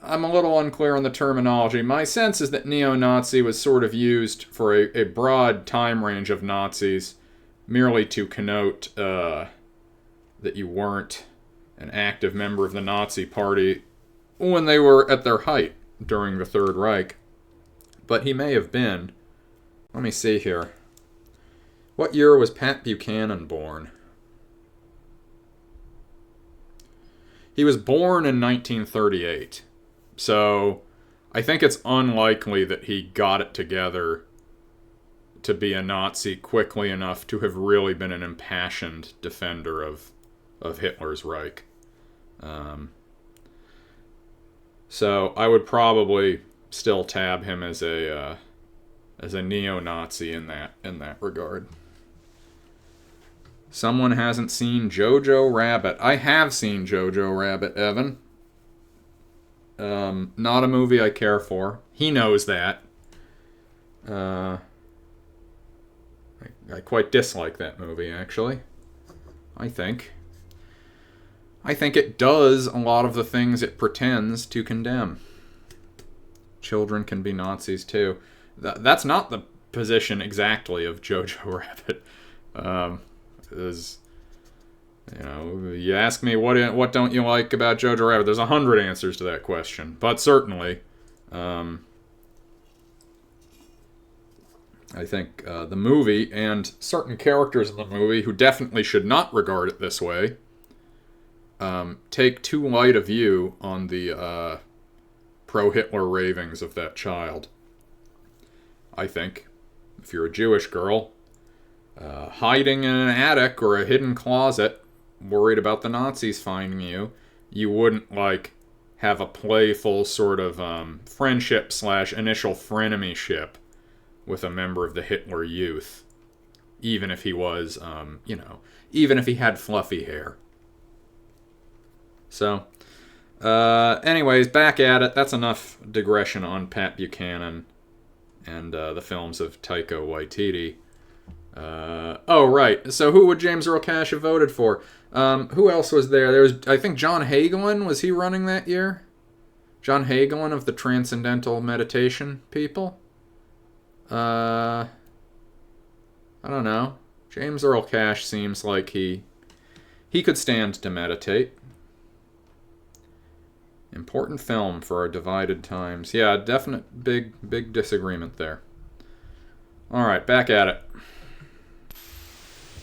I'm a little unclear on the terminology. My sense is that neo-Nazi was sort of used for a broad time range of Nazis, merely to connote that you weren't an active member of the Nazi Party when they were at their height during the Third Reich. But he may have been. Let me see here. What year was Pat Buchanan born? He was born in 1938. So I think it's unlikely that he got it together to be a Nazi quickly enough to have really been an impassioned defender of Hitler's Reich. So I would probably still tab him as a neo-Nazi in that regard. Someone hasn't seen Jojo Rabbit. I have seen Jojo Rabbit, Evan. Not a movie I care for. He knows that. I quite dislike that movie, actually. I think it does a lot of the things it pretends to condemn. Children can be Nazis, too. That's not the position exactly of Jojo Rabbit. is, you know, you ask me what don't you like about Jojo Rabbit? There's 100 answers to that question, but certainly, I think the movie and certain characters in the movie who definitely should not regard it this way take too light a view on the pro-Hitler ravings of that child. I think if you're a Jewish girl hiding in an attic or a hidden closet, worried about the Nazis finding you, you wouldn't like have a playful sort of friendship / initial frenemyship with a member of the Hitler Youth, even if he was, you know, even if he had fluffy hair. So, anyways, back at it. That's enough digression on Pat Buchanan and the films of Taika Waititi. Oh, right. So who would James Earl Cash have voted for? Who else was there? There was, I think, John Hagelin. Was he running that year? John Hagelin of the Transcendental Meditation people? I don't know. James Earl Cash seems like he could stand to meditate. Important film for our divided times. Yeah, definite big disagreement there. Alright, back at it.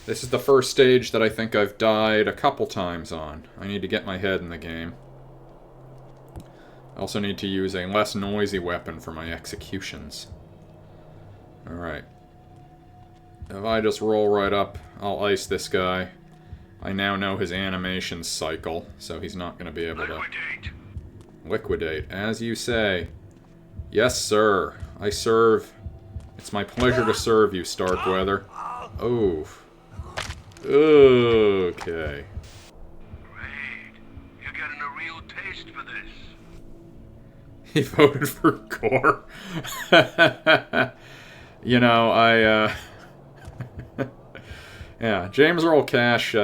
This is the first stage that I think I've died a couple times on. I need to get my head in the game. I also need to use a less noisy weapon for my executions. Alright. If I just roll right up, I'll ice this guy. I now know his animation cycle, so he's not going to be able to... Liquidate, as you say. Yes, sir. I serve. It's my pleasure to serve you, Starkweather. Oh. Okay. Great. You're getting a real taste for this. He voted for gore. You know, yeah, James Earl Cash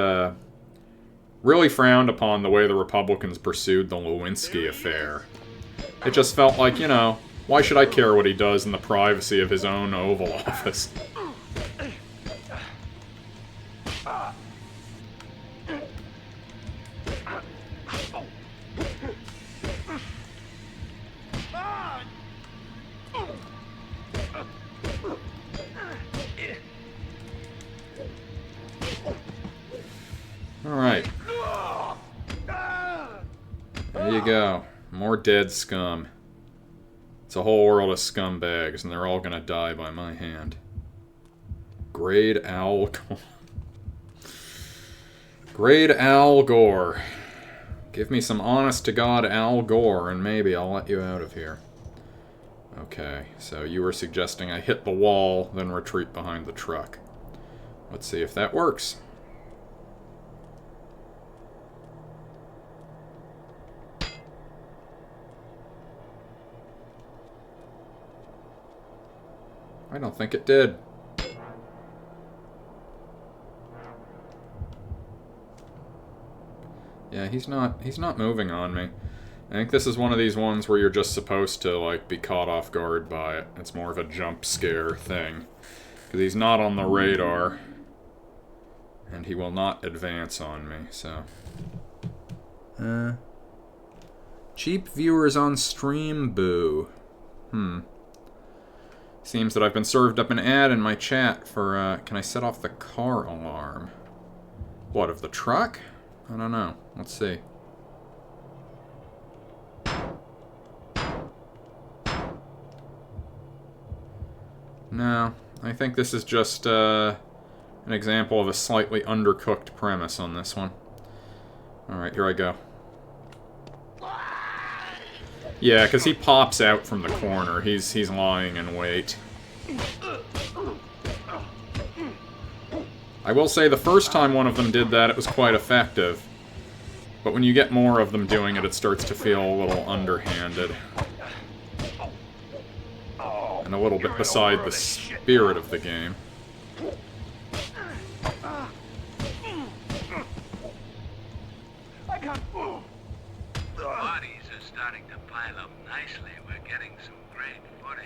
really frowned upon the way the Republicans pursued the Lewinsky affair. It just felt like, you know, why should I care what he does in the privacy of his own Oval Office? Alright. There you go. More dead scum. It's a whole world of scumbags, and they're all gonna die by my hand. Grade Al Gore. Grade Al Gore. Give me some honest-to-God Al Gore, and maybe I'll let you out of here. Okay, so you were suggesting I hit the wall, then retreat behind the truck. Let's see if that works. I don't think it did. Yeah, he's not moving on me. I think this is one of these ones where you're just supposed to, like, be caught off guard by it. It's more of a jump scare thing. Because he's not on the radar. And he will not advance on me, so... Cheap viewers on stream, boo. Seems that I've been served up an ad in my chat for, can I set off the car alarm? What, of the truck? I don't know. Let's see. No, I think this is just, an example of a slightly undercooked premise on this one. Alright, here I go. Yeah, because he pops out from the corner. He's lying in wait. I will say the first time one of them did that, it was quite effective. But when you get more of them doing it, it starts to feel a little underhanded. And a little bit beside the spirit of the game. Bodies are starting to pile up nicely. We're getting some great footage.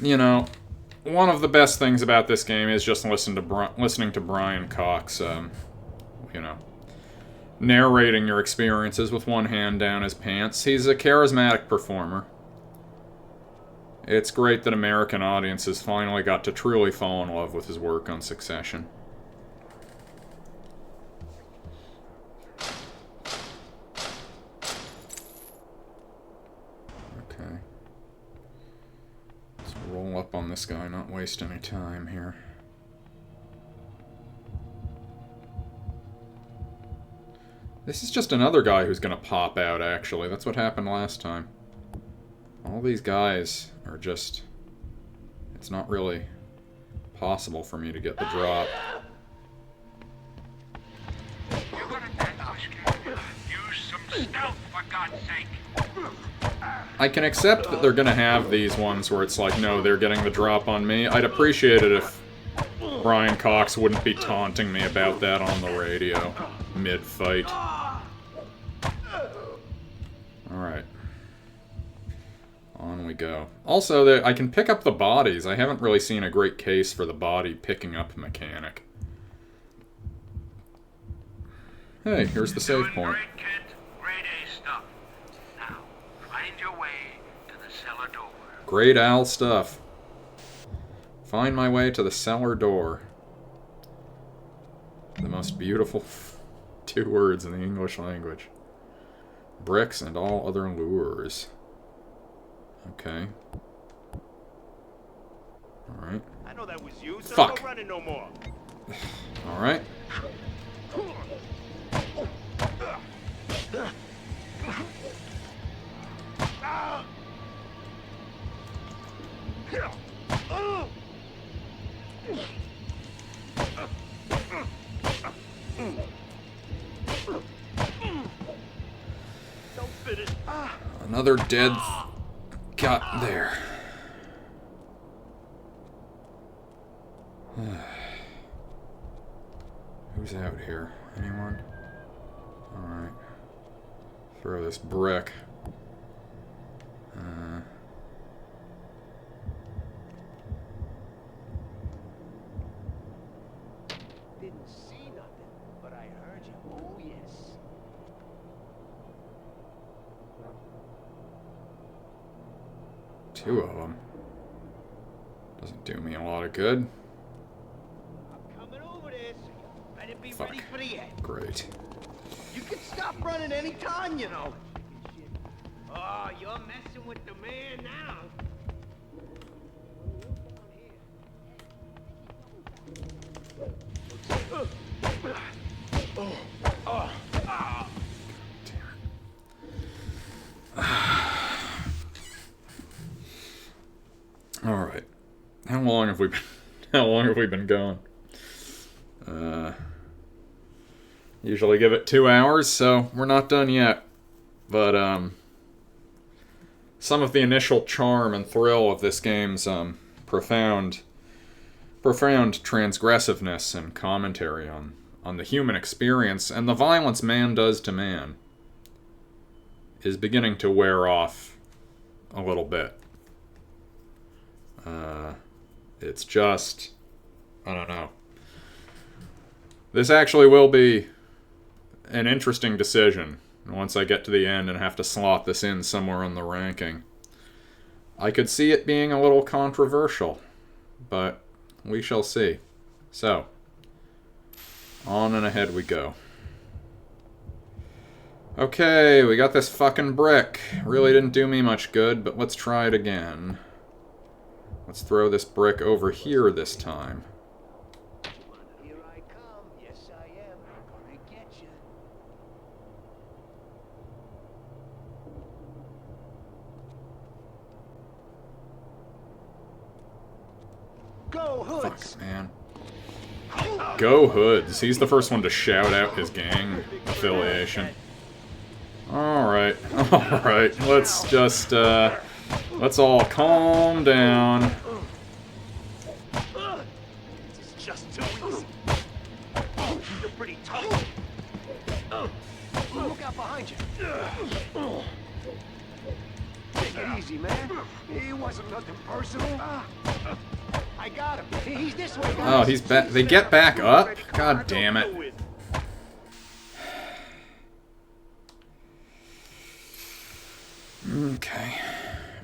You know, one of the best things about this game is just listening to Brian Cox, you know, narrating your experiences with one hand down his pants. He's a charismatic performer. It's great that American audiences finally got to truly fall in love with his work on Succession. Okay. Let's roll up on this guy, not waste any time here. This is just another guy who's gonna pop out, actually. That's what happened last time. All these guys are just... It's not really possible for me to get the drop. You're gonna dead Oscar. Use some stealth, for God's sake. I can accept that they're gonna have these ones where it's like, no, they're getting the drop on me. I'd appreciate it if Brian Cox wouldn't be taunting me about that on the radio mid-fight. Alright. On we go. Also, I can pick up the bodies. I haven't really seen a great case for the body picking up mechanic. Hey, here's the save point. Great, kid. Grade A stuff. Now, find your way to the cellar door. Great Al stuff. Find my way to the cellar door. The most beautiful 2 words in the English language. Bricks and all other lures. Okay. Alright. I know that was you, so Fuck. don't run it no more. Alright. Don't finish. Another dead got there. Who's out here? Anyone? Alright. Throw this brick. Didn't see nothing, but I heard you. Oh, yes. Two of them. Doesn't do me a lot of good. I'm coming over there, so you better be Fuck. ready for the end. Great. You can stop running any time, you know. Oh, you're messing with the man now. Alright. How long have we been going? Usually give it 2 hours, so we're not done yet. But some of the initial charm and thrill of this game's profound transgressiveness and commentary on the human experience and the violence man does to man is beginning to wear off a little bit. It's just, I don't know. This actually will be an interesting decision once I get to the end and have to slot this in somewhere on the ranking. I could see it being a little controversial, but we shall see. So, on and ahead we go. Okay, we got this fucking brick. Really didn't do me much good, but let's try it again. Let's throw this brick over here this time. Here I come. Yes, I am. I'm gonna get you. Go, Hoods! Fuck, man. Go Hoods. He's the first one to shout out his gang affiliation. Alright, alright. Let's just, let's all calm down. This is just too easy. You're pretty tough. Look out behind you. Take it easy, man. It wasn't nothing personal. I got him. He's this way, guys. Oh, he's back. They get back up? God damn it. Okay.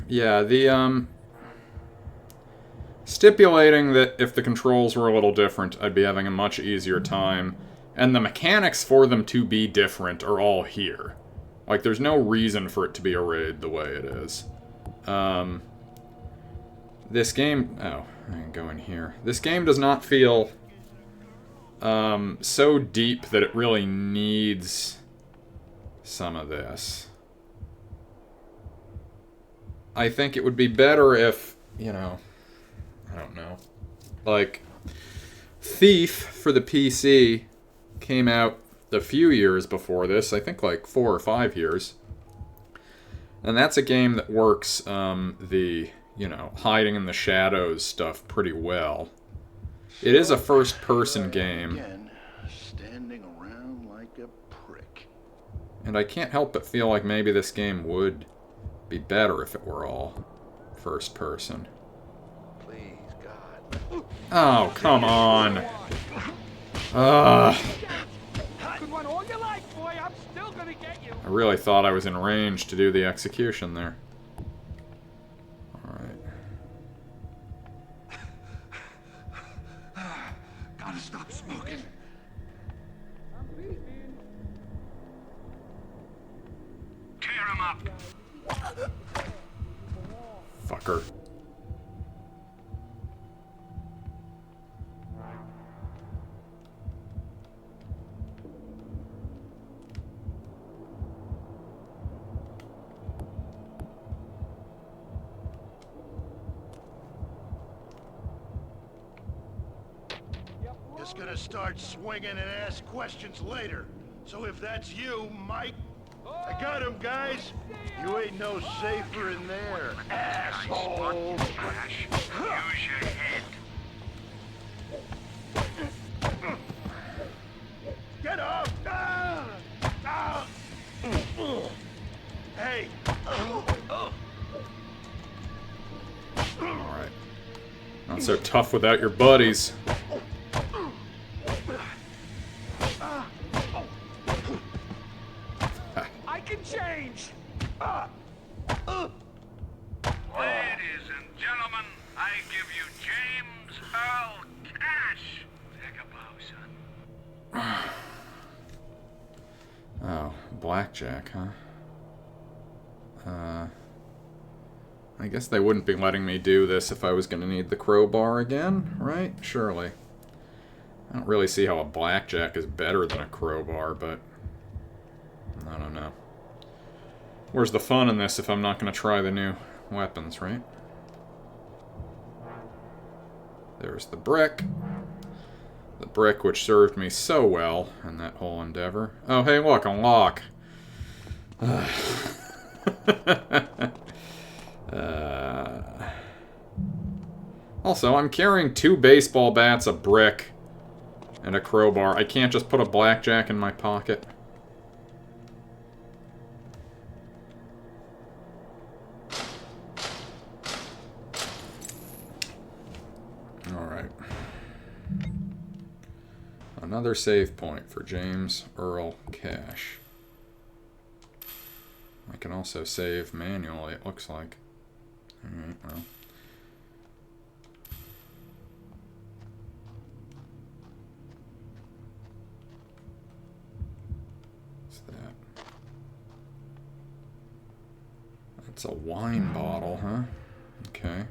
Yeah, the, stipulating that if the controls were a little different, I'd be having a much easier time. And the mechanics for them to be different are all here. Like, there's no reason for it to be arrayed the way it is. This game... Oh, I can go in here. This game does not feel so deep that it really needs some of this. I think it would be better if, you know... I don't know. Like, Thief for the PC came out a few years before this. I think like 4 or 5 years. And that's a game that works the, you know, hiding in the shadows stuff pretty well. It is a first-person game. Again, standing around like a prick. And I can't help but feel like maybe this game would be better if it were all first-person. Please, God. Oh, come on. Could run all your life, boy. I'm still gonna get you. I really thought I was in range to do the execution there. Alright. Gotta stop smoking. Tear him up. Fucker. Just gonna start swinging and ask questions later. So if that's you, Mike, I got him, guys. You ain't no safer in there, asshole. Flash. Use your head. Get up! Hey! Alright. Not so tough without your buddies. I can change. Ladies and gentlemen, I give you James Earl Cash. Take a bow, son. Oh, blackjack, huh? I guess they wouldn't be letting me do this if I was going to need the crowbar again, right? Surely. I don't really see how a blackjack is better than a crowbar, but... I don't know. Where's the fun in this if I'm not going to try the new weapons, right? There's the brick. The brick which served me so well in that whole endeavor. Oh, hey, look, a lock. Also, I'm carrying 2 baseball bats, a brick, and a crowbar. I can't just put a blackjack in my pocket. Alright. Another save point for James Earl Cash. I can also save manually, it looks like. Alright, well. What's that? That's a wine bottle, huh? Okay.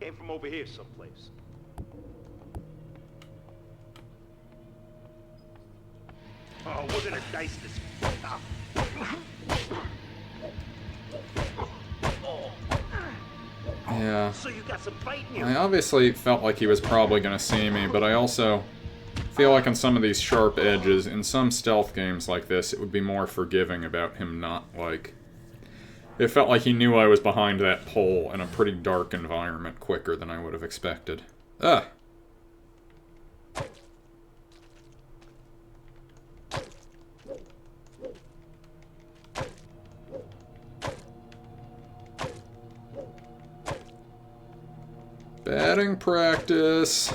Came from over here someplace. Oh, we're gonna dice this up. Yeah. So you got some fight in you. I obviously felt like he was probably going to see me, but I also feel like on some of these sharp edges, in some stealth games like this, it would be more forgiving about him not, like... It felt like he knew I was behind that pole in a pretty dark environment quicker than I would have expected. Ugh! Batting practice.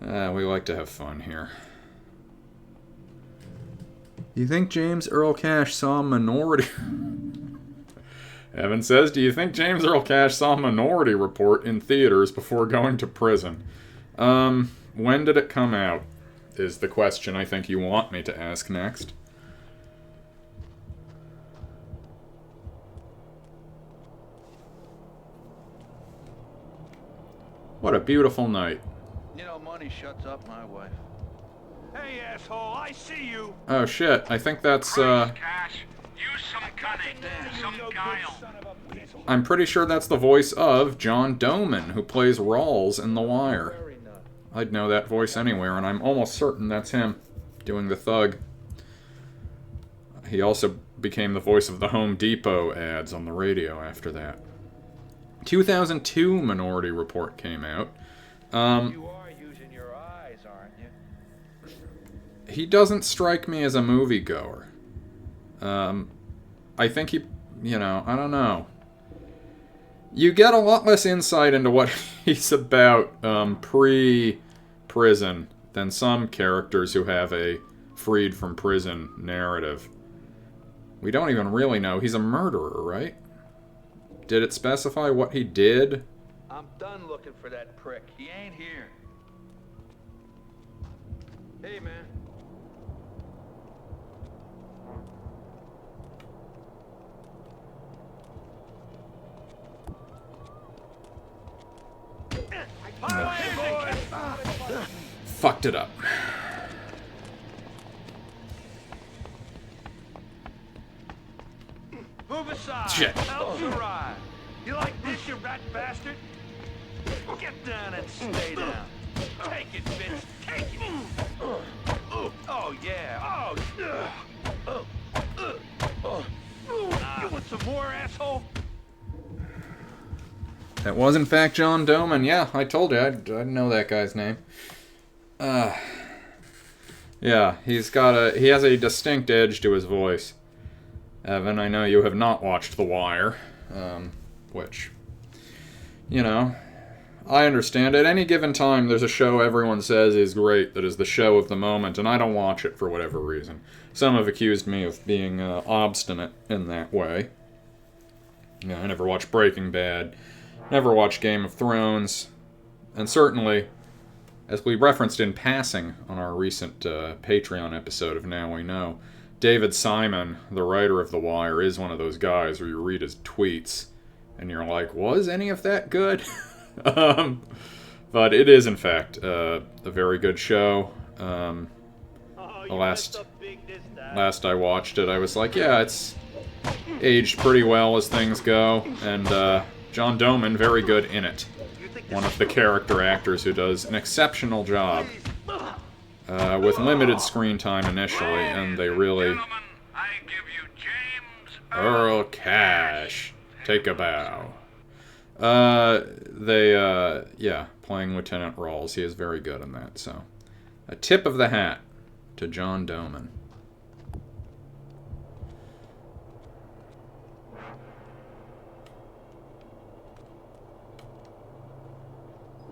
We like to have fun here. You think James Earl Cash saw Minority... Evan says, do you think James Earl Cash saw Minority Report in theaters before going to prison? When did it come out? Is the question I think you want me to ask next. What a beautiful night. You know, money shuts up my wife. Hey, asshole, I see you. Oh shit, I think that's, Cash, use some cunning, some guile. I'm pretty sure that's the voice of John Doman, who plays Rawls in The Wire. I'd know that voice anywhere, and I'm almost certain that's him, doing the thug. He also became the voice of the Home Depot ads on the radio after that. 2002 Minority Report came out. You are using your eyes, aren't you? He doesn't strike me as a moviegoer. I think he, you know, I don't know. You get a lot less insight into what he's about pre-prison than some characters who have a freed from prison narrative. We don't even really know. He's a murderer, right? Did it specify what he did? I'm done looking for that prick. He ain't here. Hey, man. Fucked it up. Move aside. Shit. Out to ride. You like this, you rat bastard? Get down and stay down. Take it, bitch. Take it. Oh, yeah. You want some more, asshole? That was, in fact, John Doman. Yeah, I told you. I know that guy's name. Yeah, he has a distinct edge to his voice. Evan, I know you have not watched The Wire, which, you know, I understand. At any given time, there's a show everyone says is great that is the show of the moment, and I don't watch it for whatever reason. Some have accused me of being obstinate in that way. You know, I never watched Breaking Bad, never watched Game of Thrones, and certainly, as we referenced in passing on our recent Patreon episode of Now We Know, David Simon, the writer of The Wire, is one of those guys where you read his tweets and you're like, was any of that good? But it is, in fact, a very good show. Last I watched it, I was like, yeah, it's aged pretty well as things go, and John Doman, very good in it. One of the character actors who does an exceptional job. With limited screen time initially, and they really... Earl Cash, take a bow. Yeah, playing Lieutenant Rawls. He is very good in that, so... A tip of the hat to John Doman.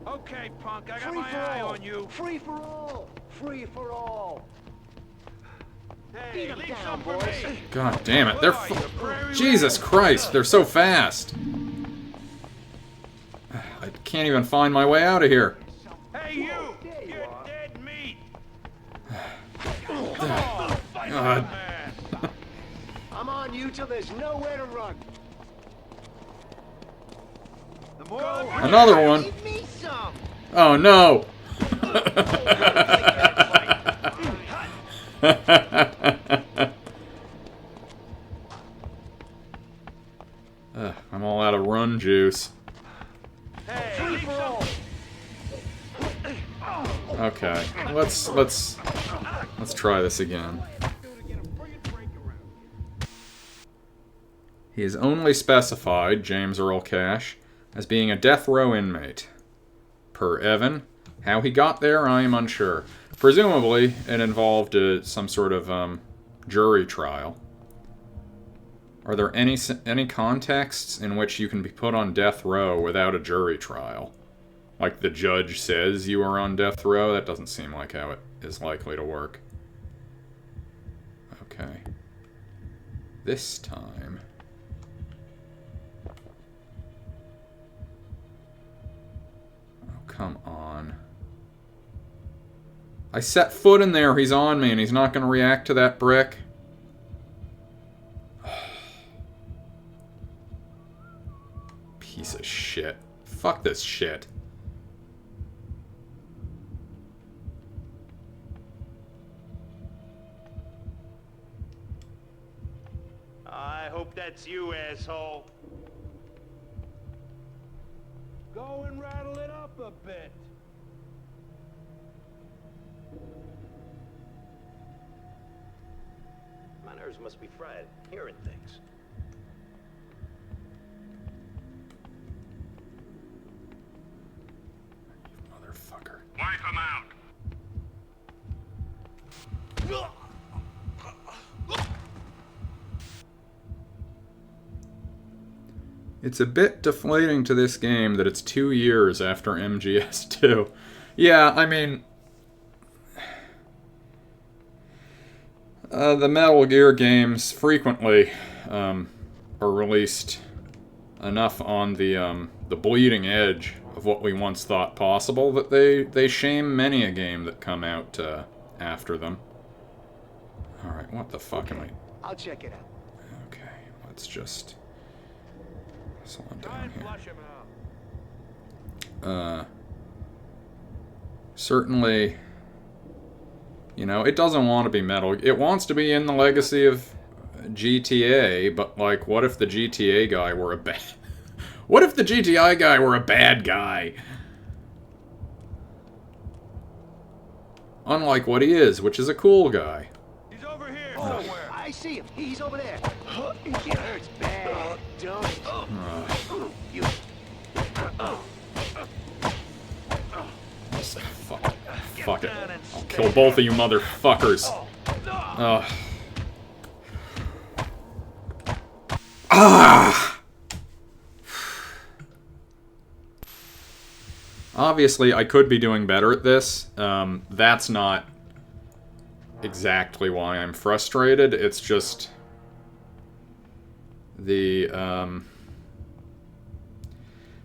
Okay, punk, I got my eye on you. Free for all! Free for all! Hey, leave some for me. God damn it, they're... Jesus Christ, they're so fast! I can't even find my way out of here. Hey, you! You're dead meat! God. I'm on you till there's nowhere to run. The more Another one. Give me some! Oh no! I'm all out of run juice. Hey, leave some. Okay, let's try this again. He is only specified, James Earl Cash, as being a death row inmate. Per Evan, how he got there, I am unsure. Presumably, it involved some sort of jury trial. Are there any contexts in which you can be put on death row without a jury trial? Like the judge says you are on death row? That doesn't seem like how it is likely to work. Okay. This time... Oh, come on. I set foot in there, he's on me, and he's not going to react to that brick. Piece of shit. Fuck this shit. I hope that's you, asshole. Go and rattle it up a bit. My nerves must be fried, hearing things. Motherfucker. Wipe him out. It's a bit deflating to this game that it's 2 years after MGS2. Yeah, I mean... the Metal Gear games frequently are released enough on the bleeding edge of what we once thought possible that they shame many a game that come out after them. Alright, what the fuck am I... I'll check it out. Okay, let's just... slow Try down and here. flush him out. Certainly, you know, it doesn't want to be Metal. It wants to be in the legacy of GTA, but like, what if the GTA guy were a bad... What if the GTA guy were a bad guy? Unlike what he is, which is a cool guy. He's over here Oh, somewhere. I see him. He's over there. It hurts bad, don't it? You... Fuck it. I'll kill both of you motherfuckers. Ugh. Ah! Obviously, I could be doing better at this. That's not exactly why I'm frustrated. It's just the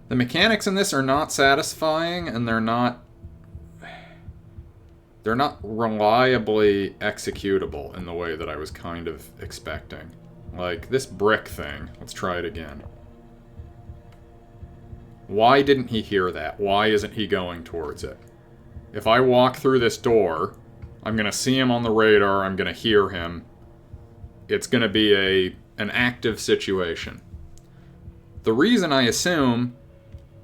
mechanics in this are not satisfying, and they're not reliably executable in the way that I was kind of expecting. Like, this brick thing. Let's try it again. Why didn't he hear that? Why isn't he going towards it? If I walk through this door, I'm going to see him on the radar, I'm going to hear him. It's going to be an active situation. The reason I assume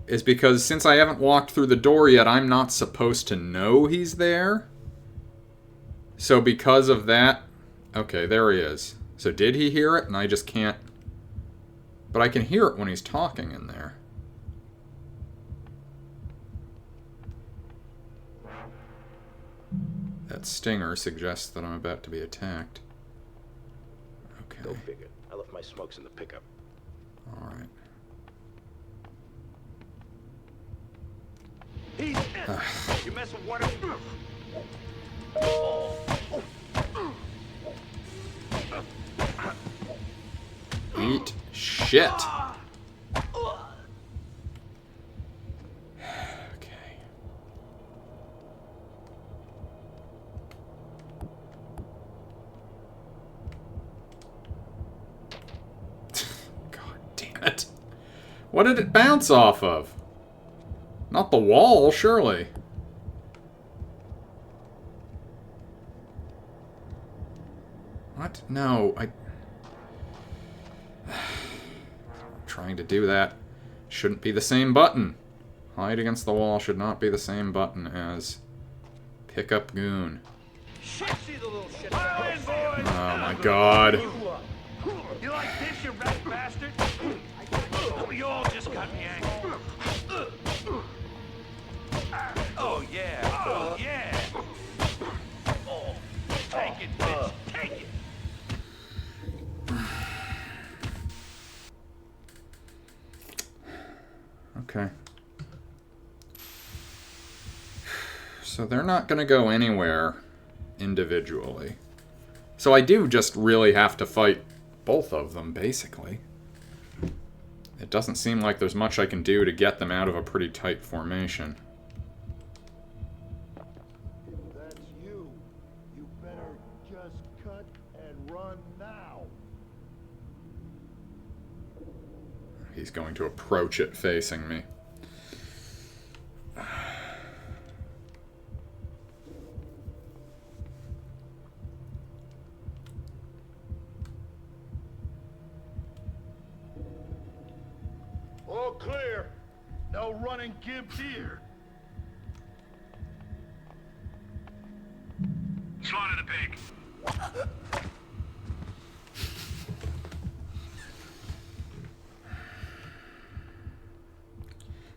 is because since I haven't walked through the door yet, I'm not supposed to know he's there. So because of that... Okay, there he is. So did he hear it? And I just can't... But I can hear it when he's talking in there. That stinger suggests that I'm about to be attacked. Okay. Go figure. I left my smokes in the pickup. Alright. He's... You mess with one of... Eat shit. Okay. God damn it. What did it bounce off of? Not the wall, surely. What? No, I'm trying to do that. Shouldn't be the same button. Hide against the wall should not be the same button as Pickup goon. Shit, see the little shit. Oh my god. You like this, you rat bastard? You all just got me angry. Oh yeah, oh yeah. Take it, bitch, take it. Okay. So they're not going to go anywhere individually. So I do just really have to fight both of them, basically. It doesn't seem like there's much I can do to get them out of a pretty tight formation. If that's you, you better just cut and run now. He's going to approach it facing me. All clear. No running gibbs here. Slaughter the pig.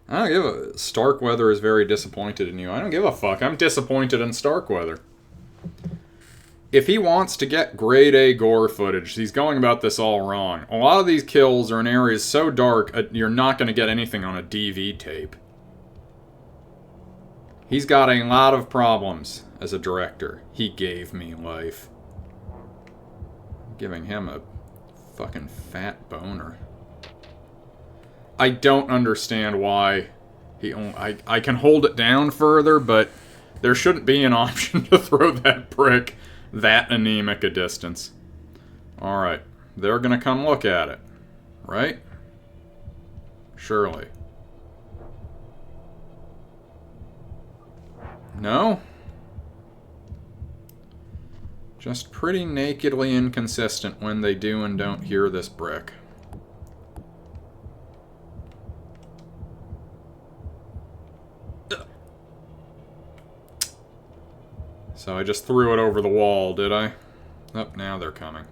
I don't give a... Starkweather is very disappointed in you. I don't give a fuck. I'm disappointed in Starkweather. If he wants to get grade A gore footage, he's going about this all wrong. A lot of these kills are in areas so dark, you're not going to get anything on a DV tape. He's got a lot of problems as a director. He gave me life. I'm giving him a fucking fat boner. I don't understand why he... I can hold it down further, but there shouldn't be an option to throw that brick that anemic a distance. Alright. They're gonna come look at it. Right? Surely. No? Just pretty nakedly inconsistent when they do and don't hear this brick. So I just threw it over the wall, did I? Oh, now they're coming.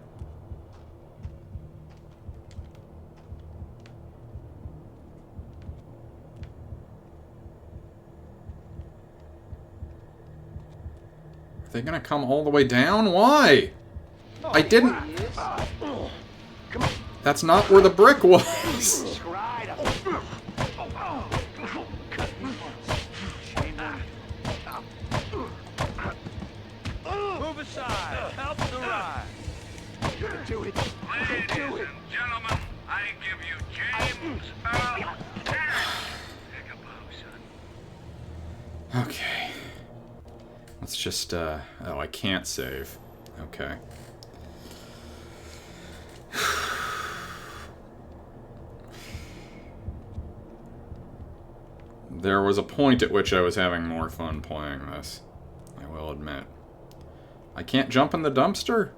Are they gonna come all the way down? Why? I didn't... That's not where the brick was. Move aside. Help the ride. Do it. Ladies and gentlemen, I give you James Earl Cash. Take a bow, son. Okay. Let's just, oh, I can't save. Okay. There was a point at which I was having more fun playing this. I will admit. I can't jump in the dumpster?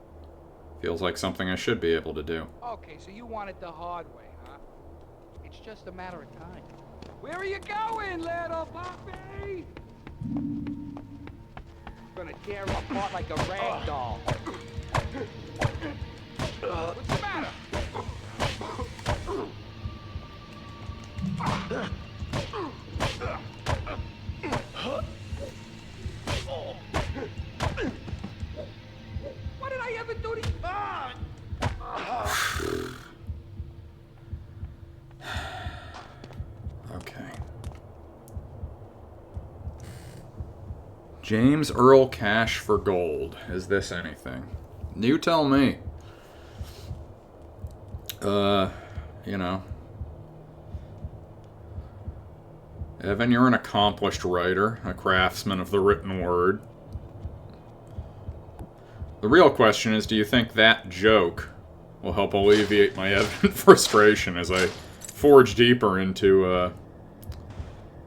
Feels like something I should be able to do. Okay, so you want it the hard way, huh? It's just a matter of time. Where are you going, little puppy? Gonna tear him apart like a rag doll. What's the matter? What did I ever do to you? Okay. James Earl Cash for gold. Is this anything? You tell me. You know. Evan, you're an accomplished writer, a craftsman of the written word. The real question is, do you think that joke will help alleviate my evident frustration as I forge deeper into,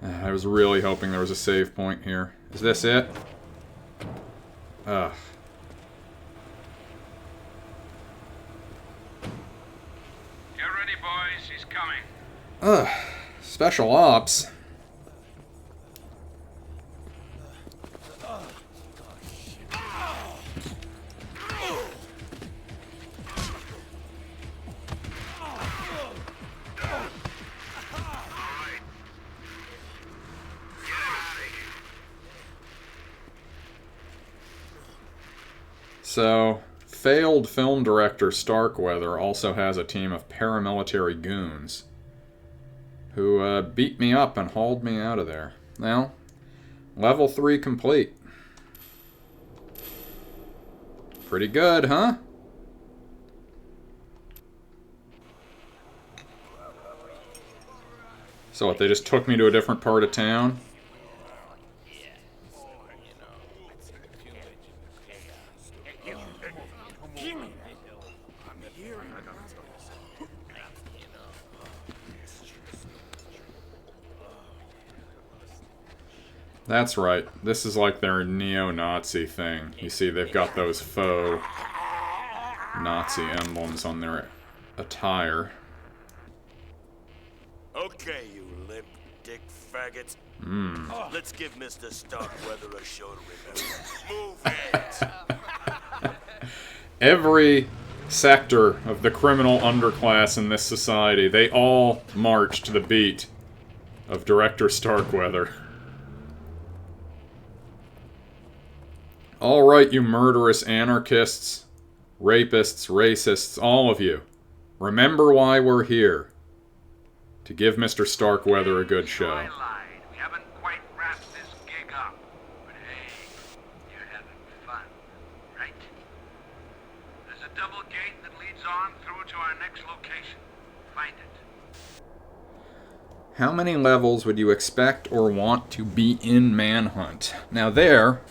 I was really hoping there was a save point here. Is this it? Ugh. Get ready, boys. He's coming. Ugh. Special ops. So, failed film director Starkweather also has a team of paramilitary goons who beat me up and hauled me out of there. Well, level 3 complete. Pretty good, huh? So what, they just took me to a different part of town? That's right. This is like their neo-Nazi thing. You see, they've got those faux Nazi emblems on their attire. Okay, you limp dick faggots. Let's give Mr. Starkweather a show to remember. Move it! Every sector of the criminal underclass in this society, they all march to the beat of Director Starkweather. All right, you murderous anarchists, rapists, racists, all of you. Remember why we're here. To give Mr. Starkweather a good show. I lied. We haven't quite wrapped this gig up. But hey, you're having fun, right? There's a double gate that leads on through to our next location. Find it. How many levels would you expect or want to be in Manhunt? Now there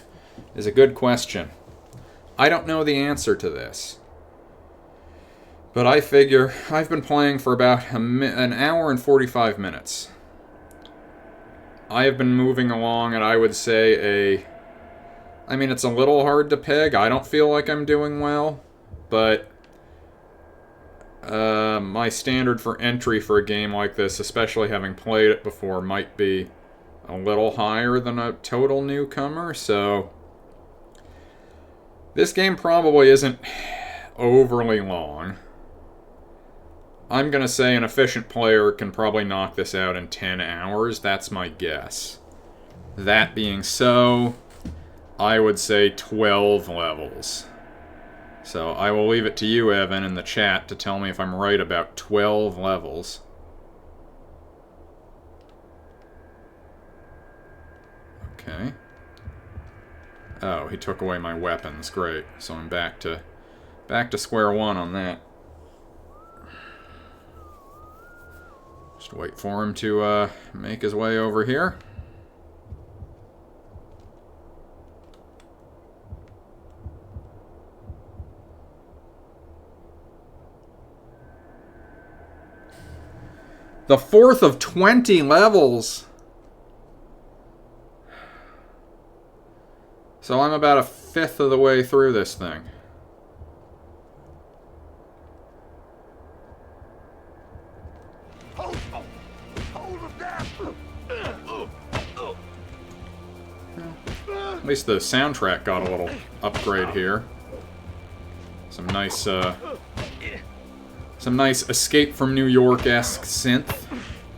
is a good question. I don't know the answer to this. But I figure I've been playing for about an hour and 45 minutes. I have been moving along at, I would say, I mean, it's a little hard to peg. I don't feel like I'm doing well. But my standard for entry for a game like this, especially having played it before, might be a little higher than a total newcomer. So this game probably isn't overly long. I'm going to say an efficient player can probably knock this out in 10 hours. That's my guess. That being so, I would say 12 levels. So I will leave it to you, Evan, in the chat to tell me if I'm right about 12 levels. Okay. Oh, he took away my weapons. Great. So I'm back to square one on that. Just wait for him to make his way over here. The fourth of 20 levels. So I'm about a fifth of the way through this thing. At least the soundtrack got a little upgrade here. Some nice Escape from New York-esque synth.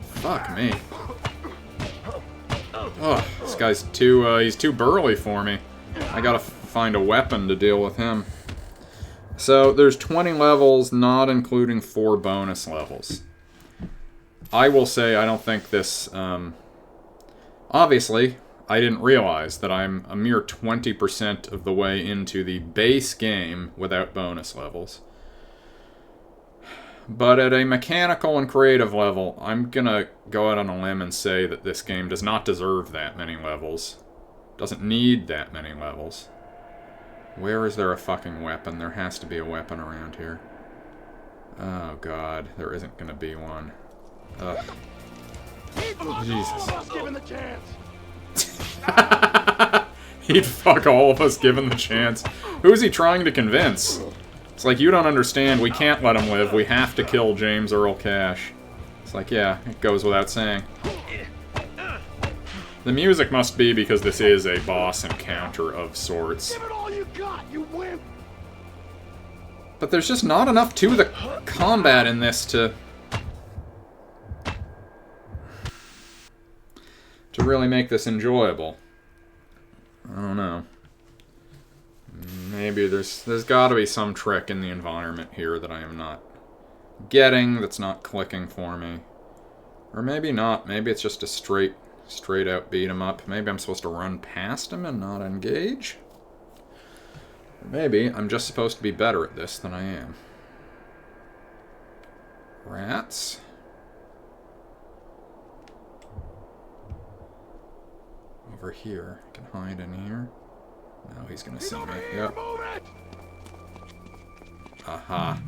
Fuck me. Ugh, this guy's he's too burly for me. I gotta find a weapon to deal with him. So, there's 20 levels, not including 4 bonus levels. I will say I don't think this, obviously, I didn't realize that I'm a mere 20% of the way into the base game without bonus levels. But at a mechanical and creative level, I'm gonna go out on a limb and say that this game does not deserve that many levels. Doesn't need that many levels. Where is there a fucking weapon? There has to be a weapon around here. Oh god, there isn't gonna be one. Ugh. Jesus. Given the chance. He'd fuck all of us given the chance. Who's he trying to convince? It's like, you don't understand, we can't let him live, we have to kill James Earl Cash. It's like, yeah, it goes without saying. The music must be because this is a boss encounter of sorts. Give it all you got, you wimp! But there's just not enough to the combat in this to really make this enjoyable. I don't know. maybe there's got to be some trick in the environment here that I am not getting, that's not clicking for me. Or maybe not. Maybe it's just a straight out beat 'em up. Maybe I'm supposed to run past him and not engage. Or maybe I'm just supposed to be better at this than I am. Rats. Over here. I can hide in here. No, he's gonna see me. Yep. Aha.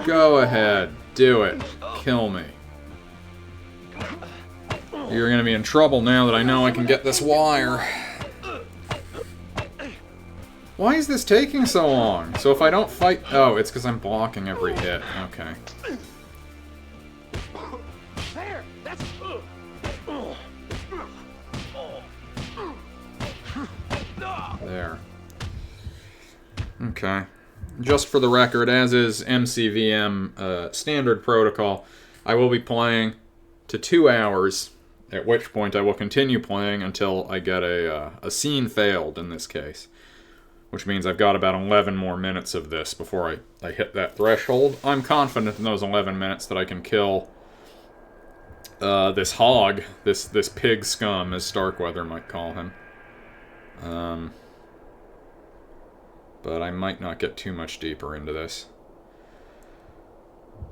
Go ahead. Do it. Kill me. You're gonna be in trouble now that I know I can get this wire. Why is this taking so long? So if I don't fight... Oh, it's because I'm blocking every hit. Okay. There. Okay. Just for the record, as is MCVM standard protocol, I will be playing to 2 hours, at which point I will continue playing until I get a scene failed in this case. Which means I've got about 11 more minutes of this before I hit that threshold. I'm confident in those 11 minutes that I can kill this hog, this pig scum, as Starkweather might call him. But I might not get too much deeper into this.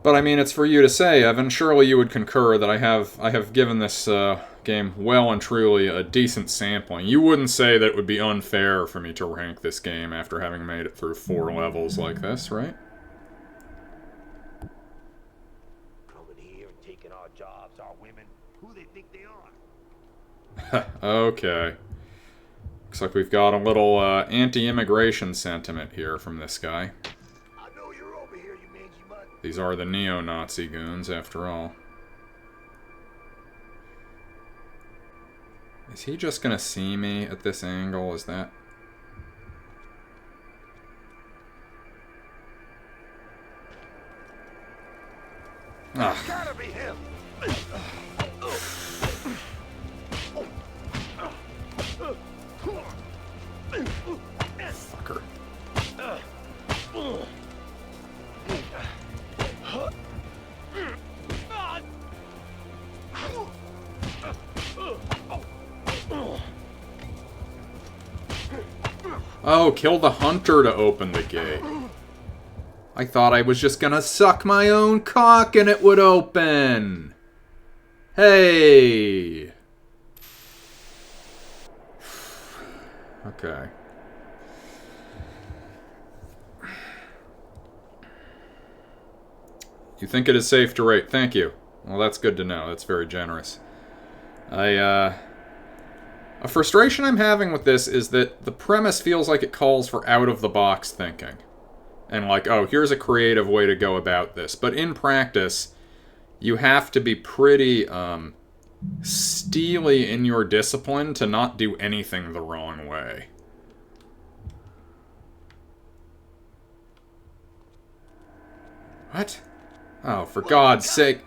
But I mean, it's for you to say, Evan. Surely you would concur that I have given this game well and truly a decent sampling. You wouldn't say that it would be unfair for me to rank this game after having made it through 4 levels like this, right? Coming here and taking our jobs, our women. Who they think they are? Okay. Looks like we've got a little anti-immigration sentiment here from this guy. I know you're over here, you mangy mutt. These are the neo-Nazi goons, after all. Is he just gonna see me at this angle? Is that... Ah. It's gotta be him. Fucker. Oh, kill the hunter to open the gate. I thought I was just gonna suck my own cock and it would open. Hey. Okay. You think it is safe to rate? Thank you. Well, that's good to know. That's very generous. A frustration I'm having with this is that the premise feels like it calls for out-of-the-box thinking. And like, oh, here's a creative way to go about this. But in practice, you have to be pretty steely in your discipline to not do anything the wrong way. What? Oh, for God's sake.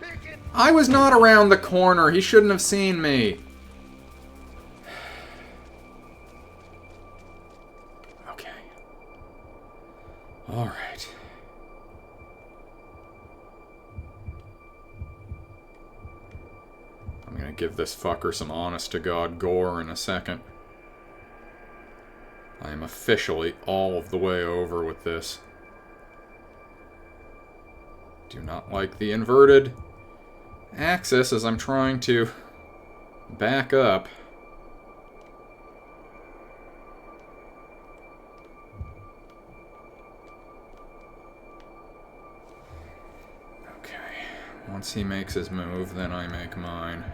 I was not around the corner. He shouldn't have seen me. Okay. All right. I'm gonna give this fucker some honest-to-God gore in a second. I am officially all of the way over with this. Do not like the inverted axis as I'm trying to back up. Okay. Once he makes his move, then I make mine.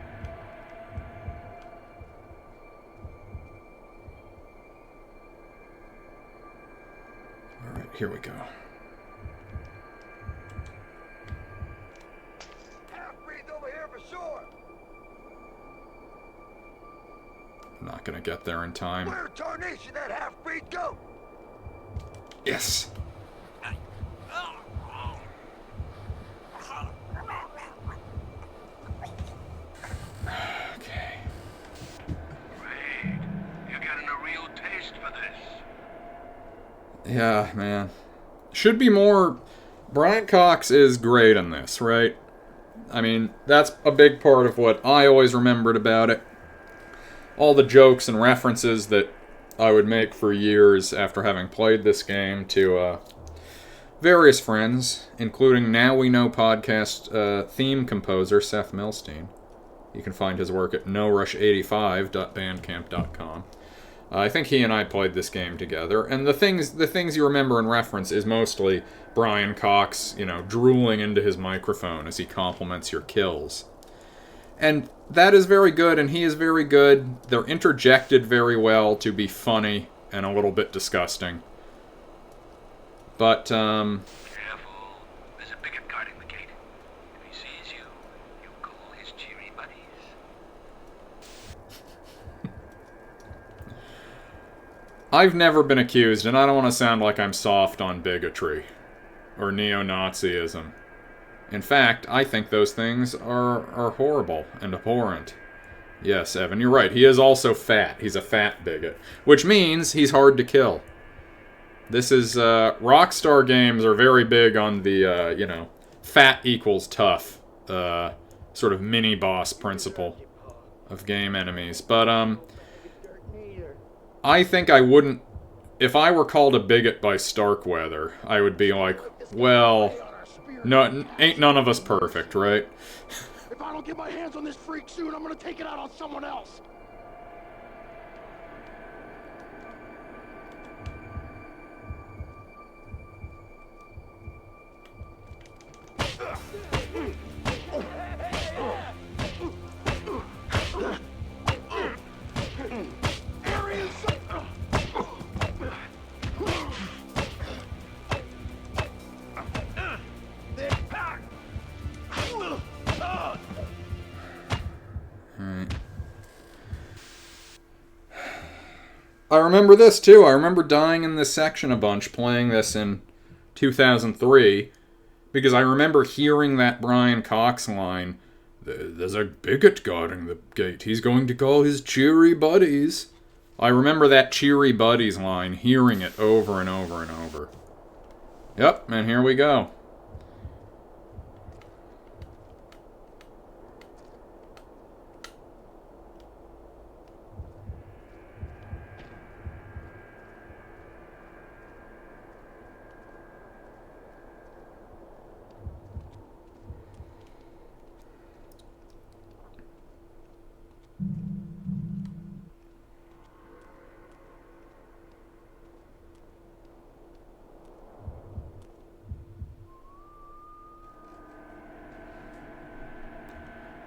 Alright, here we go. Not gonna get there in time. Where tarnation that half-breed go? Yes. Okay. Great. You're getting a real Yeah, man. Should be more... Brian Cox is great in this, right? I mean, that's a big part of what I always remembered about it. All the jokes and references that I would make for years after having played this game to various friends, including Now We Know podcast theme composer Seth Milstein. You can find his work at norush85.bandcamp.com. I think he and I played this game together, and the things you remember and reference is mostly Brian Cox, drooling into his microphone as he compliments your kills. And that is very good, and he is very good. They're interjected very well to be funny and a little bit disgusting. But, Careful. There's a bigot guarding the gate. If he sees you, he'll call his cheery buddies. I've never been accused, and I don't want to sound like I'm soft on bigotry or neo-Nazism. In fact, I think those things are horrible and abhorrent. Yes, Evan, you're right. He is also fat. He's a fat bigot. Which means he's hard to kill. This is, Rockstar games are very big on the, fat equals tough, sort of mini-boss principle of game enemies. But, I think I wouldn't... If I were called a bigot by Starkweather, I would be like, well... No, ain't none of us perfect, right? If I don't get my hands on this freak soon, I'm gonna take it out on someone else. I remember this too. I remember dying in this section a bunch playing this in 2003 because I remember hearing that Brian Cox line, "There's a bigot guarding the gate. He's going to call his cheery buddies." I remember that cheery buddies line, hearing it over and over and over. Yep, and here we go.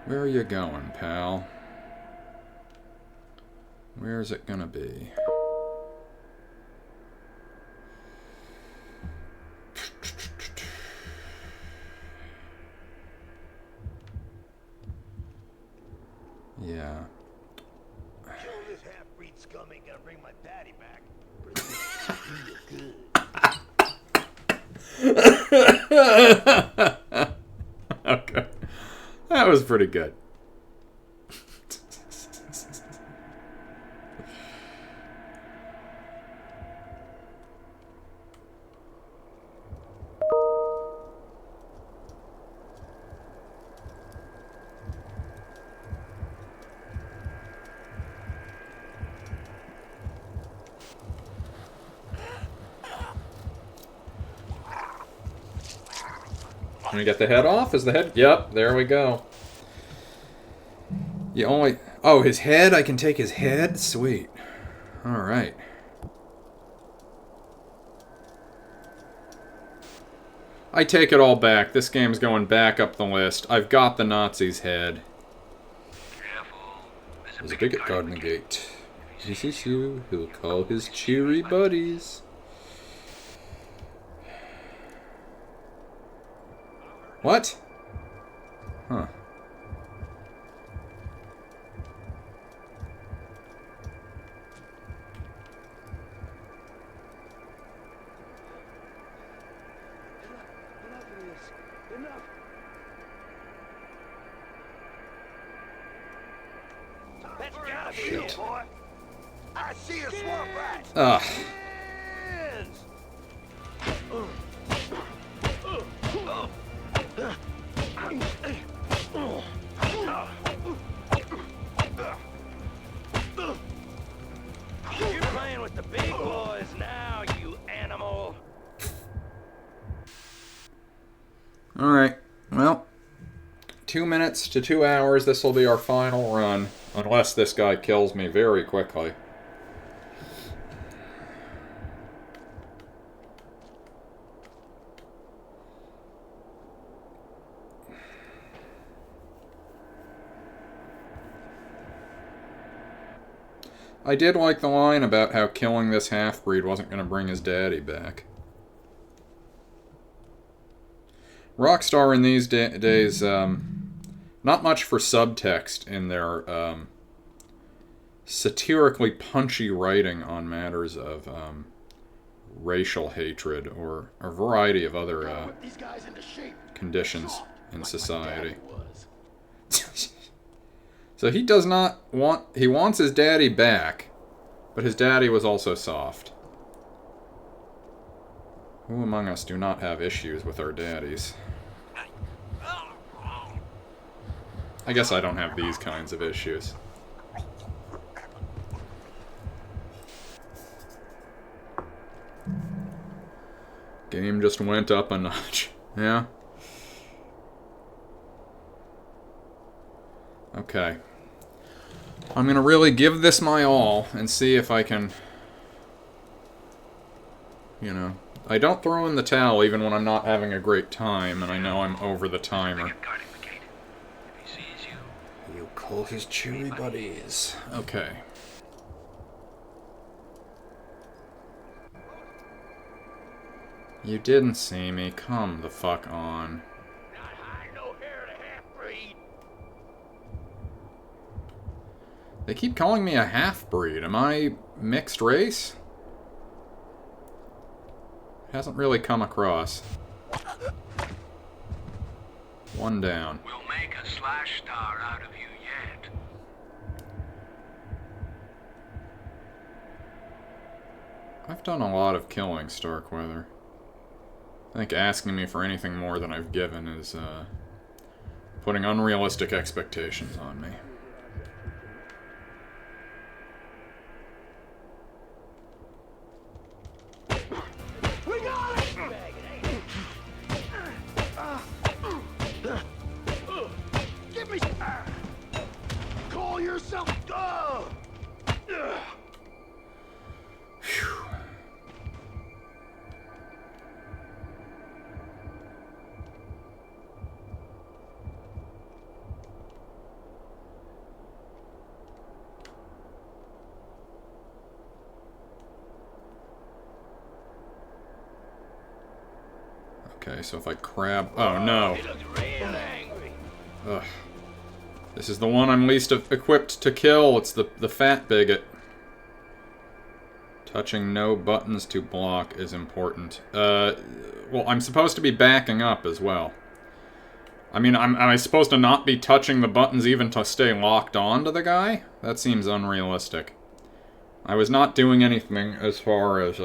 Where are you going, pal? Where's it gonna be? Yeah. Kill this half-breed scummy, gonna bring my daddy back. Okay. That was pretty good. Can we get the head off? Is the head... Yep, there we go. You only... Oh, his head? I can take his head? Sweet. Alright. I take it all back. This game's going back up the list. I've got the Nazi's head. There's a bigot guarding the gate. If he sees you, he'll call his cheery buddies. What? Huh. That's gotta be it, boy. I see a swamp rat. Ugh. Hands. You're playing with the big boys now, you animal. Alright, well, 2 minutes to 2 hours, this will be our final run, unless this guy kills me very quickly. I did like the line about how killing this half-breed wasn't going to bring his daddy back. Rockstar in these days, not much for subtext in their satirically punchy writing on matters of racial hatred or a variety of other conditions in society. So he does not want... He wants his daddy back, but his daddy was also soft. Who among us do not have issues with our daddies? I guess I don't have these kinds of issues. Game just went up a notch. Yeah? Okay. I'm gonna really give this my all and see if I can... You know... I don't throw in the towel even when I'm not having a great time, and I know I'm over the timer. You call his chewy buddies. Okay. You didn't see me. Come the fuck on. They keep calling me a half-breed. Am I mixed race? Hasn't really come across. One down. We'll make a slash star out of you yet. I've done a lot of killing, Starkweather. I think asking me for anything more than I've given is, putting unrealistic expectations on me. Call yourself. Okay, so if I crab... Oh, no. Ugh. This is the one I'm least equipped to kill. It's the fat bigot. Touching no buttons to block is important. Well, I'm supposed to be backing up as well. I mean, am I supposed to not be touching the buttons even to stay locked on to the guy? That seems unrealistic. I was not doing anything as far as,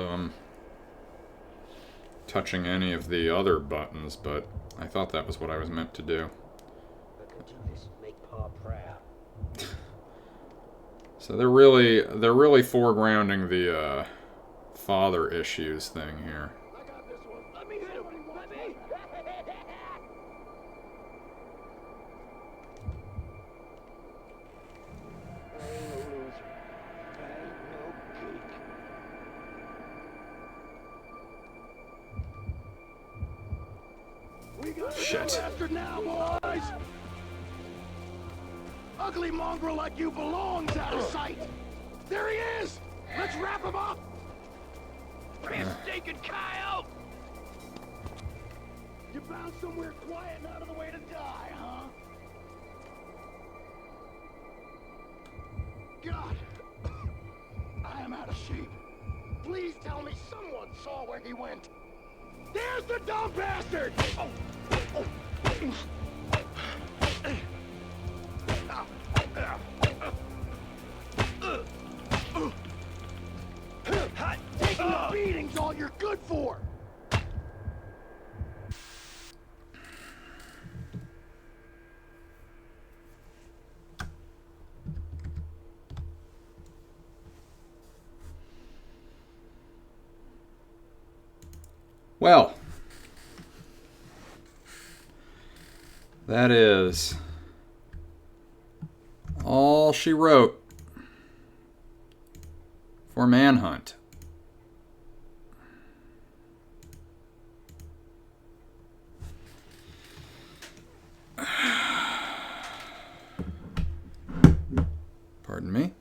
touching any of the other buttons, but I thought that was what I was meant to do. So they're really foregrounding the father issues thing here. Shit. Now, boys. Ugly mongrel like you belongs out of sight. There he is. Let's wrap him up. You stinking coyote! You found somewhere quiet and out of the way to die, huh? God, I am out of shape. Please tell me someone saw where he went. There's the dumb bastard! Taking the beating's all you're good for! Well, that is all she wrote for Manhunt. Pardon me.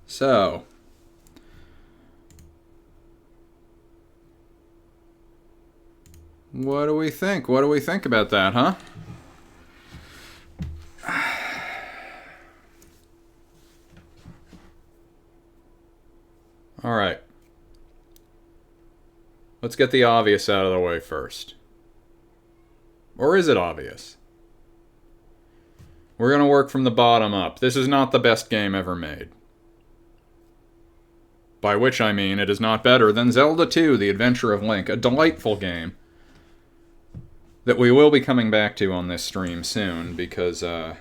So, what do we think? What do we think about that, huh? All right. Let's get the obvious out of the way first. Or is it obvious? We're going to work from the bottom up. This is not the best game ever made. By which I mean it is not better than Zelda 2, The Adventure of Link, a delightful game that we will be coming back to on this stream soon because, I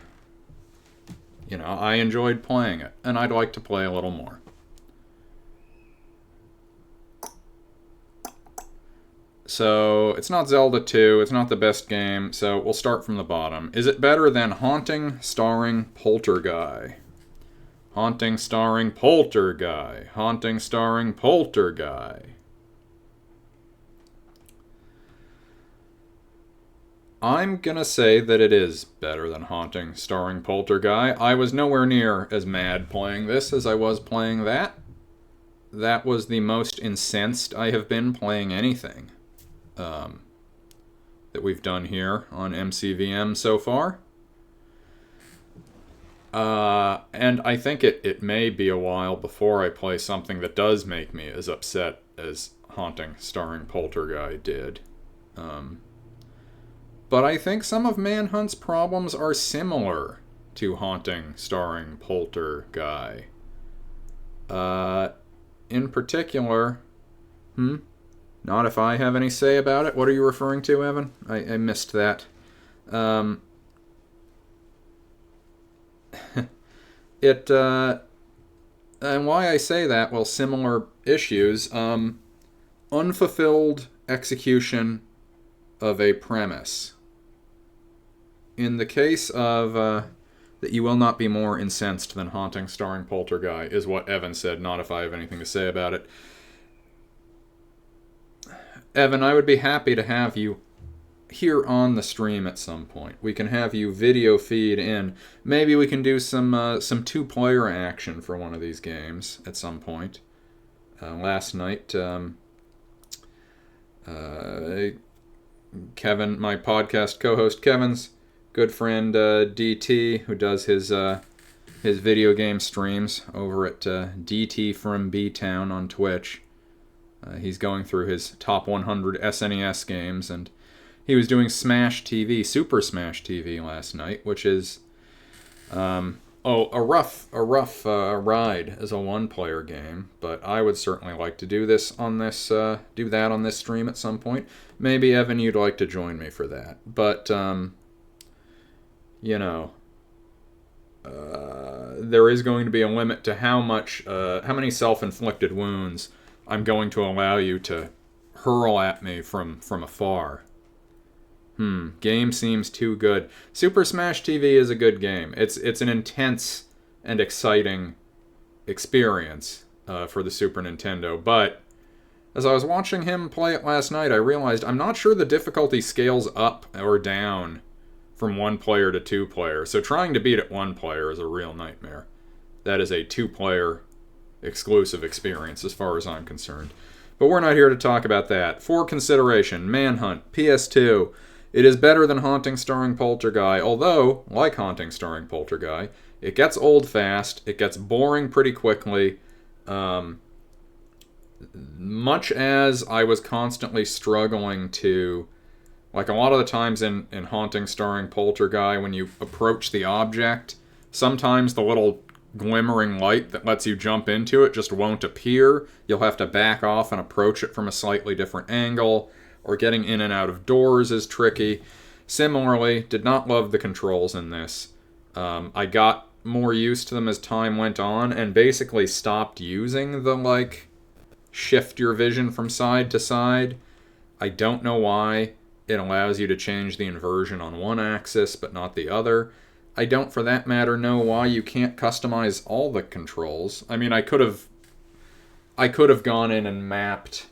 enjoyed playing it, and I'd like to play a little more. So, it's not Zelda 2, it's not the best game, so we'll start from the bottom. Is it better than Haunting starring Poltergeist? Haunting starring Poltergeist. Haunting starring Poltergeist. I'm gonna say that it is better than Haunting starring Poltergeist. I was nowhere near as mad playing this as I was playing that. That was the most incensed I have been playing anything that we've done here on MCVM so far. And I think it may be a while before I play something that does make me as upset as Haunting starring Poltergeist did. But I think some of Manhunt's problems are similar to Haunting starring Poltergeist. In particular... Not if I have any say about it. What are you referring to, Evan? I missed that. And why I say that, well, similar issues. Unfulfilled execution of a premise. In the case of that you will not be more incensed than Haunting starring Poltergeist, is what Evan said, not if I have anything to say about it. Evan, I would be happy to have you here on the stream at some point. We can have you video feed in. Maybe we can do some two-player action for one of these games at some point. Last night, Kevin, my podcast co-host Kevin's good friend DT, who does his video game streams over at DT from B-Town on Twitch. He's going through his top 100 SNES games, and he was doing Smash TV, Super Smash TV last night, which is a rough ride as a one-player game. But I would certainly like to do that on this stream at some point. Maybe Evan, you'd like to join me for that. But there is going to be a limit to how many self-inflicted wounds I'm going to allow you to hurl at me from afar. Game seems too good. Super Smash TV is a good game. It's an intense and exciting experience for the Super Nintendo, but as I was watching him play it last night, I realized I'm not sure the difficulty scales up or down from one player to two player, so trying to beat it one player is a real nightmare. That is a two-player exclusive experience as far as I'm concerned. But we're not here to talk about that. For consideration, Manhunt, PS2. It is better than Haunting starring Poltergeist, although, like Haunting starring Poltergeist, it gets old fast, it gets boring pretty quickly. Much as I was constantly struggling to, like a lot of the times in Haunting starring Poltergeist, when you approach the object, sometimes the little glimmering light that lets you jump into it just won't appear. You'll have to back off and approach it from a slightly different angle, or getting in and out of doors is tricky. Similarly, did not love the controls in this. I got more used to them as time went on, and basically stopped using the, shift your vision from side to side. I don't know why it allows you to change the inversion on one axis but not the other. I don't, for that matter, know why you can't customize all the controls. I mean, I could have gone in and mapped.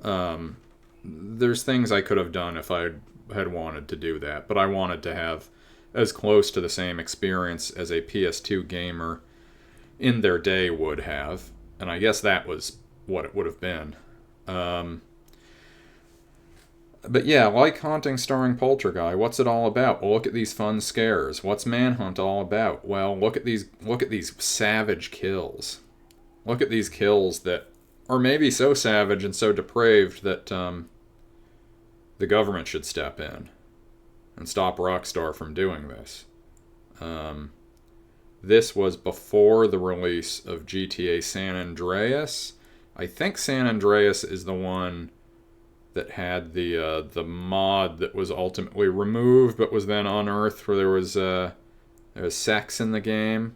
There's things I could have done if I had wanted to do that, but I wanted to have as close to the same experience as a PS2 gamer in their day would have, and I guess that was what it would have been. But yeah, like Haunting starring Poltergeist, what's it all about? Well, look at these fun scares. What's Manhunt all about? Well, look at these savage kills. Look at these kills that are maybe so savage and so depraved that the government should step in and stop Rockstar from doing this. This was before the release of GTA San Andreas. I think San Andreas is the one that had the mod that was ultimately removed but was then unearthed, where there was sex in the game.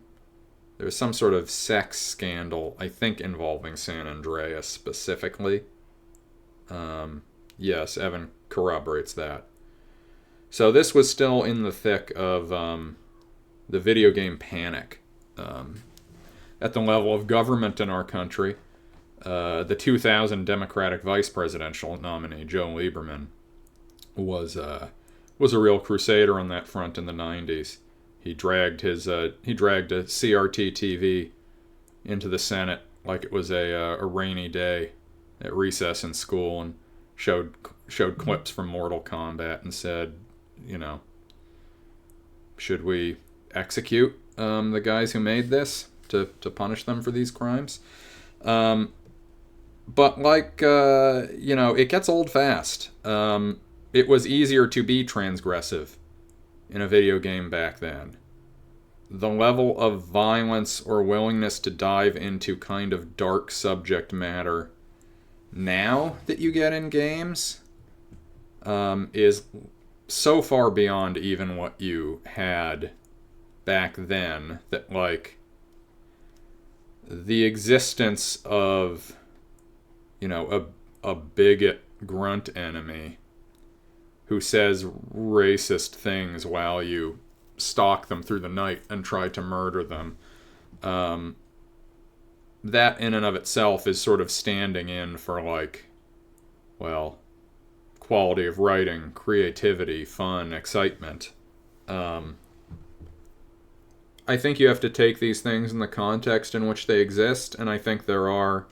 There was some sort of sex scandal, I think, involving San Andreas specifically. Yes, Evan corroborates that. So this was still in the thick of the video game panic at the level of government in our country. The 2000 Democratic vice presidential nominee, Joe Lieberman, was a real crusader on that front in the 90s. He dragged a CRT TV into the Senate like it was a rainy day at recess in school, and showed clips from Mortal Kombat and said, should we execute the guys who made this to punish them for these crimes? But it gets old fast. It was easier to be transgressive in a video game back then. The level of violence or willingness to dive into kind of dark subject matter now that you get in games is so far beyond even what you had back then that, like, the existence of a bigot grunt enemy who says racist things while you stalk them through the night and try to murder them, that in and of itself is sort of standing in for, quality of writing, creativity, fun, excitement. I think you have to take these things in the context in which they exist, and I think there are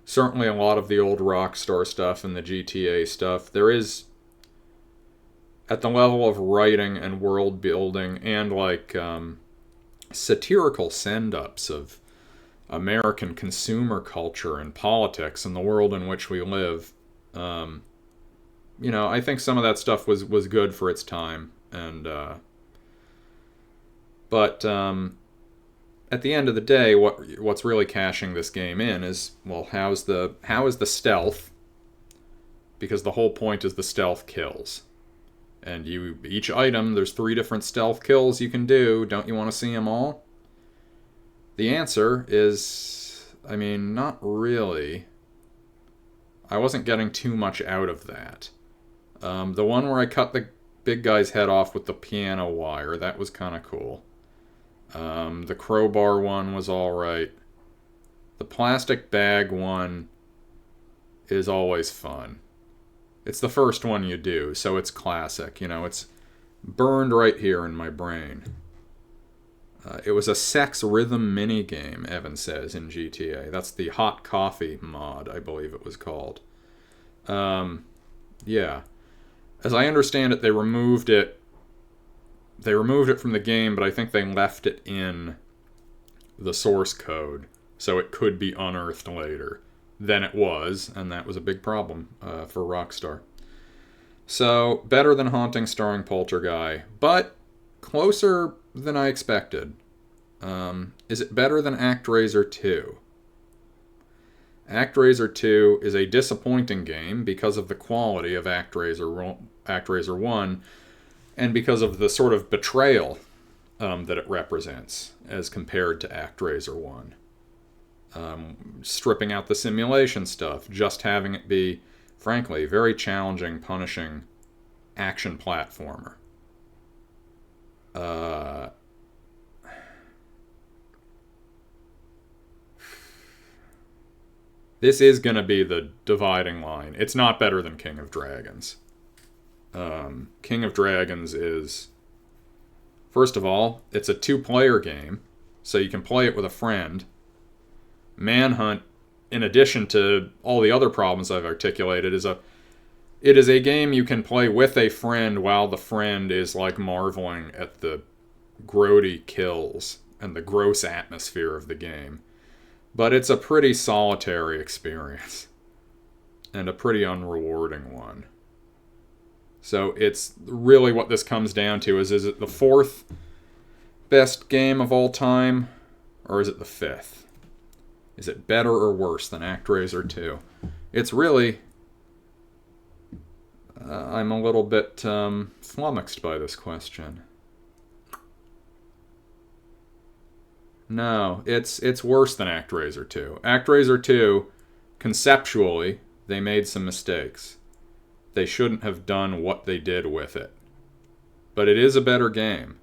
certainly a lot of the old Rockstar stuff and the GTA stuff. There is, at the level of writing and world building and satirical send-ups of American consumer culture and politics and the world in which we live. I think some of that stuff was good for its time, and but at the end of the day, what's really cashing this game in is, well, how is the stealth? Because the whole point is the stealth kills. And each item, there's 3 different stealth kills you can do. Don't you want to see them all? The answer is, not really. I wasn't getting too much out of that. The one where I cut the big guy's head off with the piano wire, that was kind of cool. The crowbar one was alright. The plastic bag one is always fun. It's the first one you do, so it's classic. It's burned right here in my brain. It was a sex rhythm minigame, Evan says, in GTA. That's the hot coffee mod, I believe it was called. Yeah. As I understand it, they removed it from the game, but I think they left it in the source code, so it could be unearthed later. Then it was, and that was a big problem for Rockstar. So, better than Haunting starring Poltergeist, but closer than I expected. Is it better than ActRaiser 2? ActRaiser 2 is a disappointing game because of the quality of ActRaiser 1, and because of the sort of betrayal that it represents as compared to ActRaiser 1. stripping out the simulation stuff, just having it be, frankly, very challenging, punishing action platformer. This is going to be the dividing line. It's not better than King of Dragons. King of Dragons is, first of all, it's a 2-player game, so you can play it with a friend. Manhunt, in addition to all the other problems I've articulated, it is a game you can play with a friend while the friend is like marveling at the grody kills and the gross atmosphere of the game. But it's a pretty solitary experience and a pretty unrewarding one. So it's really what this comes down to is it the 4th best game of all time, or is it the 5th? Is it better or worse than ActRaiser 2? It's really... I'm a little bit flummoxed by this question. No, it's worse than ActRaiser 2. ActRaiser 2, conceptually, they made some mistakes. They shouldn't have done what they did with it. But it is a better game.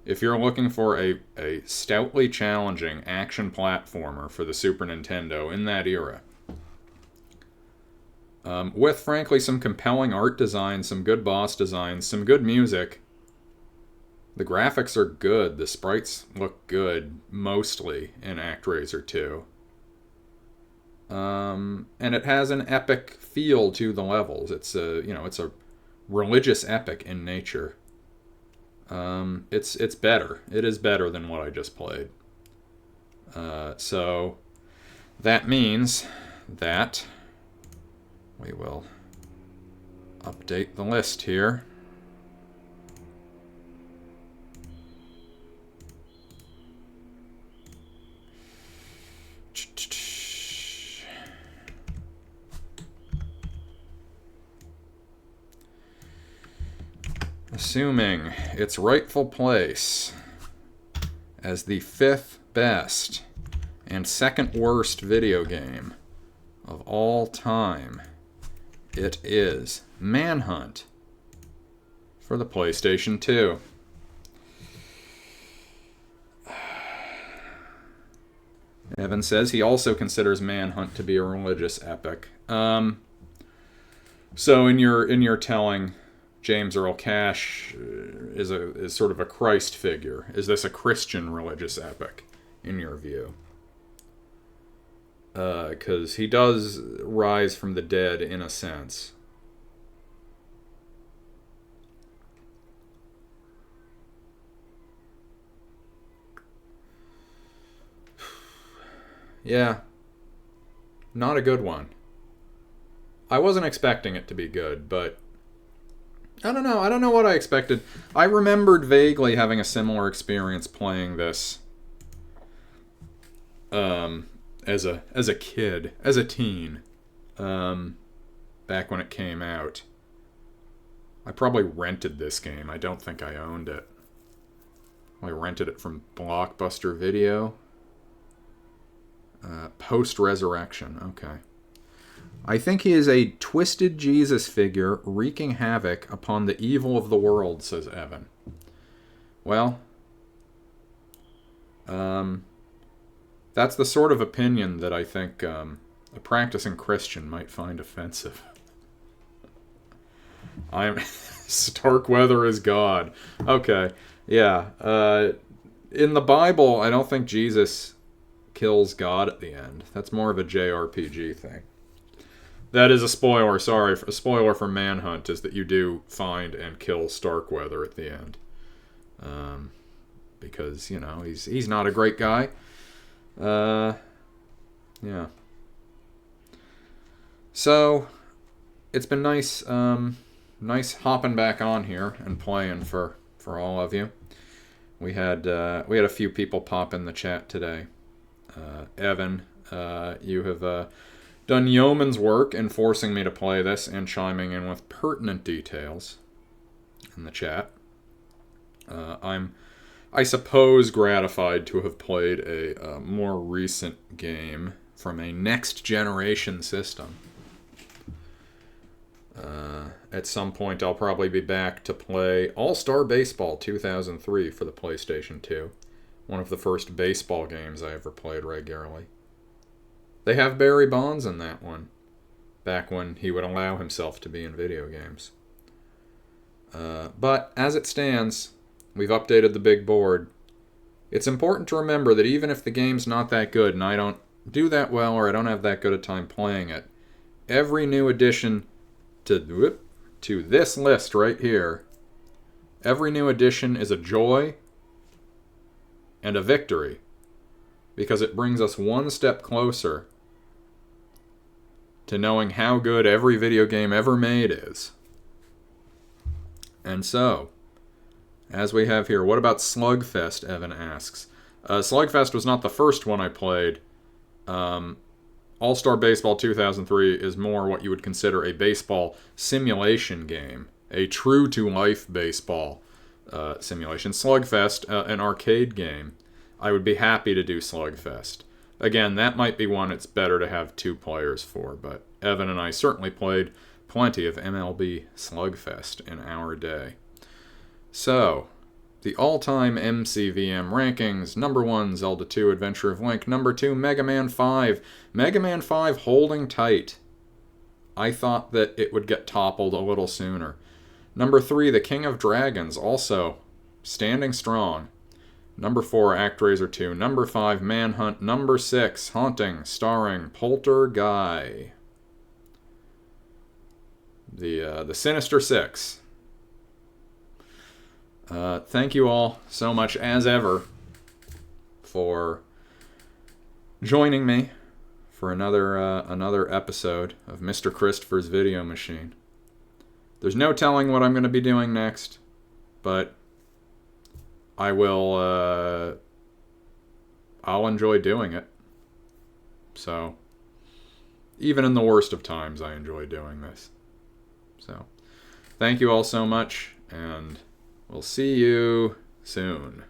If you're looking for a stoutly challenging action platformer for the Super Nintendo in that era, with, frankly, some compelling art design, some good boss designs, some good music. The graphics are good. The sprites look good, mostly, in ActRaiser 2. And it has an epic feel to the levels. It's a religious epic in nature. It's better. It is better than what I just played. So that means that we will update the list here. Assuming its rightful place as the 5th best and 2nd worst video game of all time, it is Manhunt for the PlayStation 2. Evan says he also considers Manhunt to be a religious epic. So in your telling, James Earl Cash is sort of a Christ figure. Is this a Christian religious epic, in your view? Because he does rise from the dead in a sense. Yeah. Not a good one. I wasn't expecting it to be good, but I don't know. I don't know what I expected. I remembered vaguely having a similar experience playing this as a kid, as a teen, back when it came out. I probably rented this game. I don't think I owned it. I rented it from Blockbuster Video. Post-resurrection. Okay. I think he is a twisted Jesus figure wreaking havoc upon the evil of the world, says Evan. Well, that's the sort of opinion that I think a practicing Christian might find offensive. Starkweather is God. Okay, yeah. In the Bible, I don't think Jesus kills God at the end. That's more of a JRPG thing. That is a spoiler, sorry. A spoiler for Manhunt is that you do find and kill Starkweather at the end. Because, you know, he's not a great guy. Yeah. So, it's been nice hopping back on here and playing for all of you. We had a few people pop in the chat today. Evan, you have done yeoman's work in forcing me to play this and chiming in with pertinent details in the chat. I'm I suppose, gratified to have played a more recent game from a next-generation system. At some point, I'll probably be back to play All-Star Baseball 2003 for the PlayStation 2. One of the first baseball games I ever played regularly. They have Barry Bonds in that one, back when he would allow himself to be in video games. But as it stands, we've updated the big board. It's important to remember that even if the game's not that good and I don't do that well or I don't have that good a time playing it, every new addition to this list right here, every new addition is a joy and a victory, because it brings us one step closer to knowing how good every video game ever made is. And so, as we have here, what about Slugfest, Evan asks. Slugfest was not the first one I played. All-Star Baseball 2003 is more what you would consider a baseball simulation game. A true-to-life baseball simulation. Slugfest, an arcade game. I would be happy to do Slugfest. Again, that might be one it's better to have 2 players for, but Evan and I certainly played plenty of MLB Slugfest in our day. So, the all-time MCVM rankings. Number 1, Zelda 2, Adventure of Link. Number 2, Mega Man 5. Mega Man 5 holding tight. I thought that it would get toppled a little sooner. Number 3, The King of Dragons, also standing strong. Number 4, ActRaiser 2. Number 5, Manhunt. Number 6, Haunting, starring Polterguy. The Sinister Six. Thank you all so much, as ever, for joining me for another episode of Mr. Christopher's Video Machine. There's no telling what I'm going to be doing next, but I will. I'll enjoy doing it. So, even in the worst of times, I enjoy doing this. So, thank you all so much, and we'll see you soon.